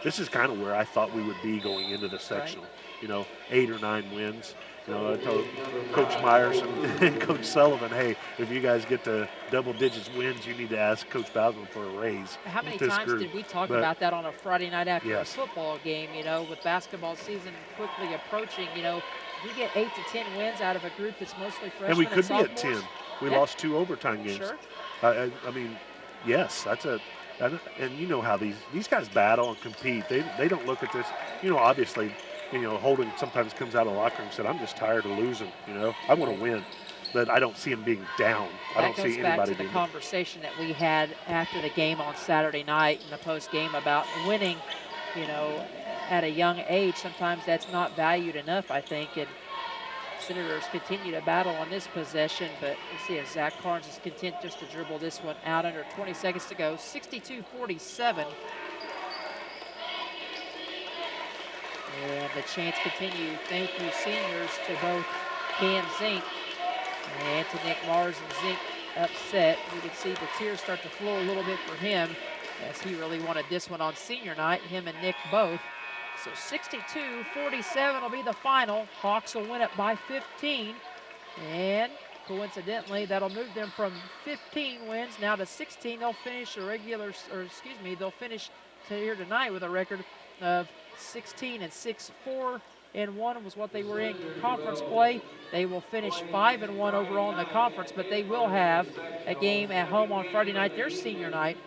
This is kind of where I thought we would be going into the sectional. 8 or 9 wins. I told Coach Myers and Coach Sullivan, hey, if you guys get to double digits wins, you need to ask Coach Bowden for a raise. How many times did we talk about that on a Friday night after a football game, with basketball season quickly approaching, we get 8 to 10 wins out of a group that's mostly freshmen and we could be at at 10. We lost 2 overtime games. Sure. I mean, Yes, and you know how these guys battle and compete. They don't look at this, obviously, Holden sometimes comes out of the locker room and said, I'm just tired of losing, I want to win. But I don't see him being down. I don't see anybody That goes back to being the conversation that we had after the game on Saturday night in the post game about winning, at a young age. Sometimes that's not valued enough, I think, and Senators continue to battle on this possession, but you see as Zach Carnes is content just to dribble this one out under 20 seconds to go, 62-47. And the chants continue. Thank you, seniors, to both Cam Zink and to Nick Mars. And Zink upset. You can see the tears start to flow a little bit for him as he really wanted this one on senior night, him and Nick both. So 62-47 will be the final. Hawks will win it by 15. And coincidentally, that'll move them from 15 wins now to 16. They'll finish they'll finish here tonight with a record of 16-6. 4-1 was what they were in conference play. They will finish 5-1 overall in the conference, but they will have a game at home on Friday night, their senior night,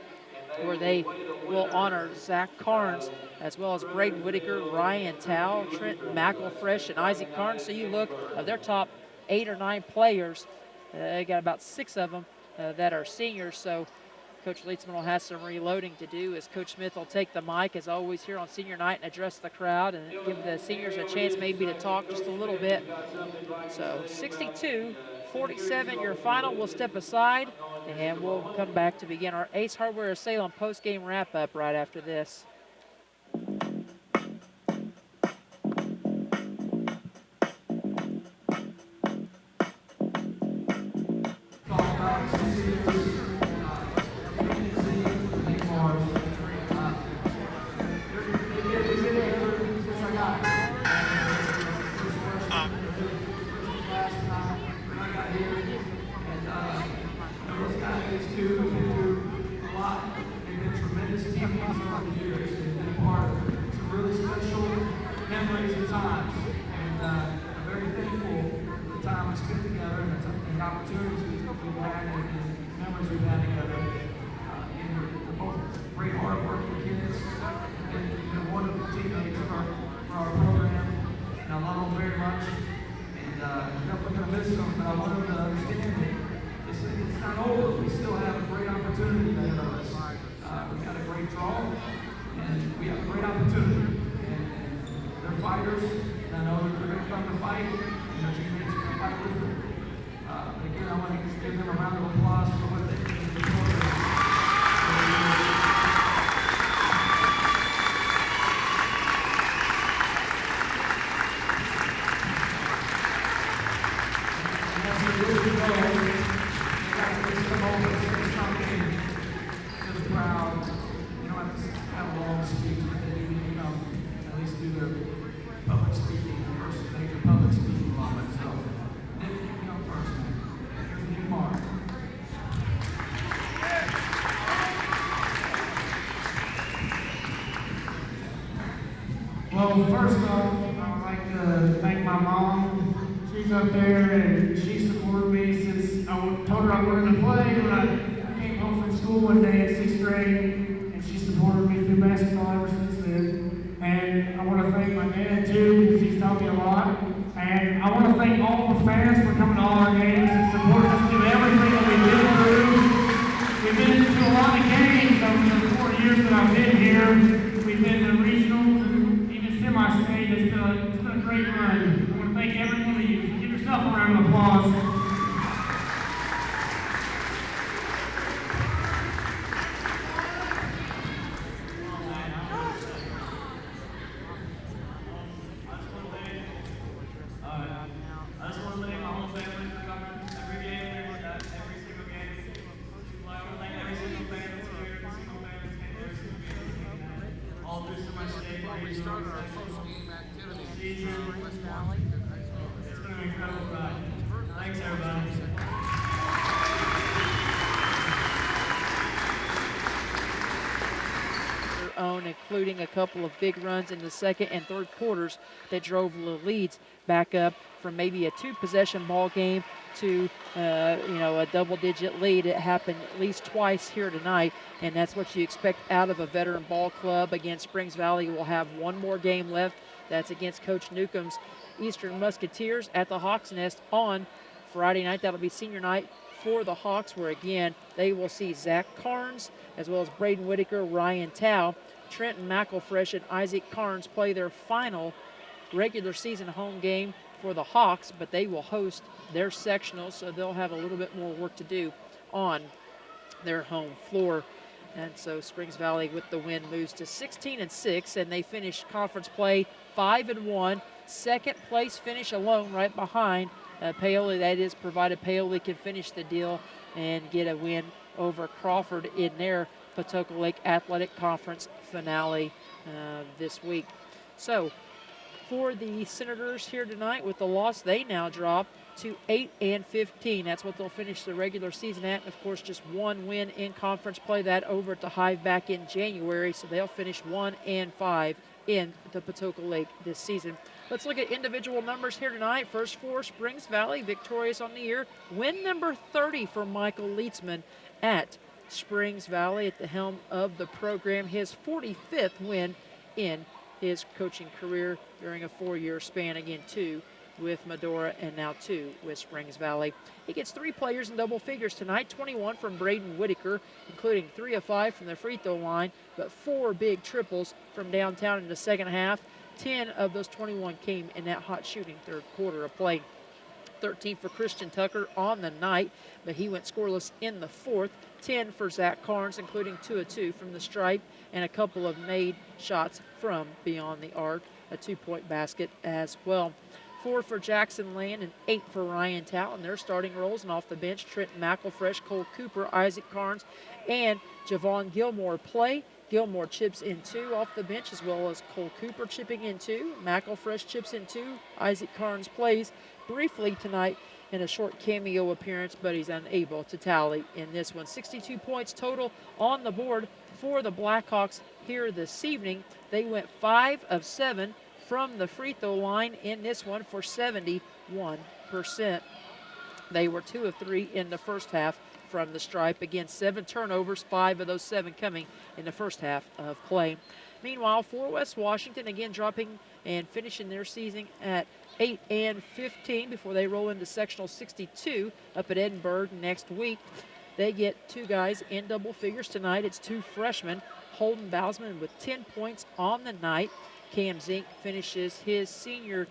where they will honor Zach Carnes, as well as Braden Whitaker, Ryan Tao, Trent McElfresh, and Isaac Carnes. So you look at their top 8 or 9 players. They got about 6 of them that are seniors. So Coach Leitzman will have some reloading to do as Coach Smith will take the mic, as always, here on senior night and address the crowd and give the seniors a chance maybe to talk just a little bit. So 62-47, your final. We'll step aside and we'll come back to begin our Ace Hardware of Salem post-game wrap-up right after this. Well, first off, I would like to thank my mom. She's up there and she supported me since I told her I wanted to play when I came home from school one day in 6th grade, and she supported me through basketball ever since then. And I want to thank my dad too, because he's taught me a lot. And I want to thank all the fans for coming to all our games and supporting us through everything that we've been through. We've been to a lot of games over the 4 years that I've been here. We've been to regionals and even semi-state. It's been a great run. I want to thank every one of you. Give yourself a round of applause. own, including a couple of big runs in the second and third quarters that drove the leads back up from maybe a 2-possession ball game to a double-digit lead. It happened at least twice here tonight, and that's what you expect out of a veteran ball club. Again, Springs Valley will have one more game left. That's against Coach Newcomb's Eastern Musketeers at the Hawks Nest on Friday night. That'll be senior night for the Hawks, where again they will see Zach Carnes as well as Braden Whitaker, Ryan Tao, Trenton McElfresh, and Isaac Carnes play their final regular season home game for the Hawks, but they will host their sectional, so they'll have a little bit more work to do on their home floor. And so Springs Valley with the win moves to 16-6, and they finish conference play 5-1. Second place finish alone right behind Paoli. That is, provided Paoli can finish the deal and get a win over Crawford in their Patoka Lake Athletic Conference finale this week. So for the Senators here tonight, with the loss, they now drop to 8-15. That's what they'll finish the regular season at. And of course, just one win in conference play, that over at the Hive back in January. So they'll finish 1-5 in the Patoka Lake this season. Let's look at individual numbers here tonight. First for Springs Valley, victorious on the year. Win number 30 for Michael Leitzman at Springs Valley at the helm of the program. His 45th win in his coaching career during a 4-year span. Again, 2 with Medora and now 2 with Springs Valley. He gets 3 players in double figures tonight, 21 from Braden Whitaker, including 3 of 5 from the free throw line, but 4 big triples from downtown in the second half. 10 of those 21 came in that hot shooting third quarter of play. 13 for Christian Tucker on the night, but he went scoreless in the fourth. 10 for Zach Carnes, including 2 of 2 from the stripe and a couple of made shots from beyond the arc, a 2-point basket as well. 4 for Jackson Land and 8 for Ryan Tao in their starting roles. And off the bench, Trenton McElfresh, Cole Cooper, Isaac Carnes, and Javon Gilmore play. Gilmore chips in 2 off the bench, as well as Cole Cooper chipping in 2. McElfresh chips in 2. Isaac Carnes plays briefly tonight in a short cameo appearance, but he's unable to tally in this one. 62 points total on the board for the Blackhawks here this evening. They went 5 of 7 from the free throw line in this one for 71%. They were 2 of 3 in the first half from the stripe. Again, 7 turnovers, 5 of those 7 coming in the first half of play. Meanwhile, for West Washington, again dropping and finishing their season at 8-15 before they roll into sectional 62 up at Edinburgh next week. They get 2 guys in double figures tonight. It's 2 freshmen, Holden Bausman with 10 points on the night. Cam Zink finishes his senior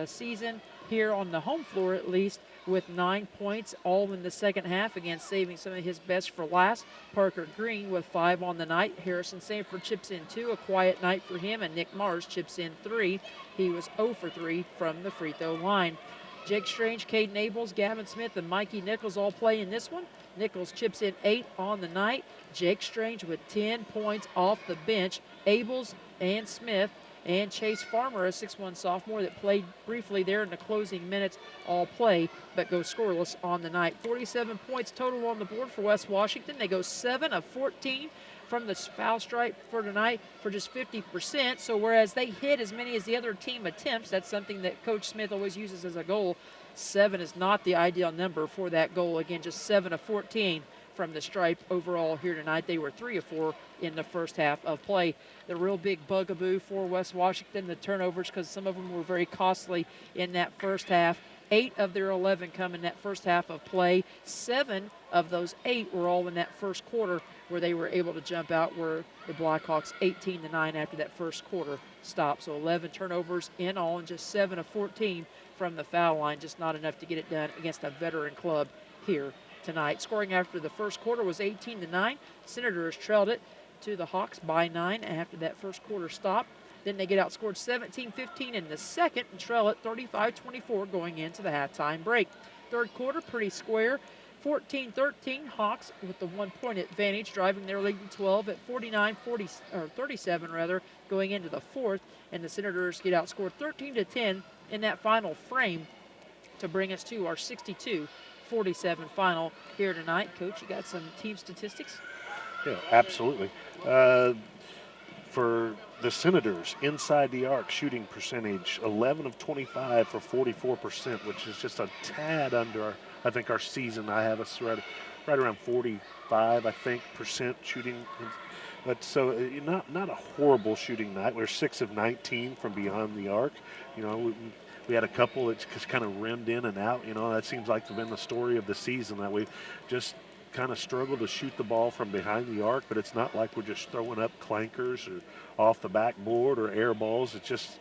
season here on the home floor at least with 9 points, all in the second half, again saving some of his best for last. Parker Green with 5 on the night. Harrison Sanford chips in 2, a quiet night for him, and Nick Mars chips in 3. He was 0 for 3 from the free throw line. Jake Strange, Caden Abels, Gavin Smith, and Mikey Nichols all play in this one. Nichols chips in 8 on the night. Jake Strange with 10 points off the bench. Abels and Smith and Chase Farmer, a 6'1 sophomore that played briefly there in the closing minutes, all play but go scoreless on the night. 47 points total on the board for West Washington. They go 7 of 14 from the foul stripe for tonight for just 50%. So whereas they hit as many as the other team attempts, that's something that Coach Smith always uses as a goal. 7 is not the ideal number for that goal. Again, just 7 of 14 from the stripe overall here tonight. They were 3 of 4 in the first half of play. The real big bugaboo for West Washington, the turnovers, because some of them were very costly in that first half. 8 of their 11 come in that first half of play. 7 of those 8 were all in that first quarter where they were able to jump out, where the Blackhawks 18-9 after that first quarter stopped. So 11 turnovers in all and just 7 of 14 from the foul line. Just not enough to get it done against a veteran club here tonight. Scoring after the first quarter was 18-9. Senators trailed it to the Hawks by 9 after that first quarter stop. Then they get outscored 17-15 in the second and trail it 35-24 going into the halftime break. Third quarter, pretty square. 14-13, Hawks with the 1-point advantage, driving their lead to 12 at 37 going into the fourth. And the Senators get outscored 13-10 in that final frame to bring us to our 62-47 final here tonight. Coach, you got some team statistics? Yeah, absolutely. For the Senators, inside the arc shooting percentage, 11 of 25 for 44%, which is just a tad under, I think, our season. I have us right around 45, I think, percent shooting. But so not a horrible shooting night. We're 6 of 19 from beyond the arc. You know, we had a couple that just kind of rimmed in and out. You know, that seems like been the story of the season, that we just kind of struggle to shoot the ball from behind the arc, but it's not like we're just throwing up clankers or off the backboard or air balls. It's just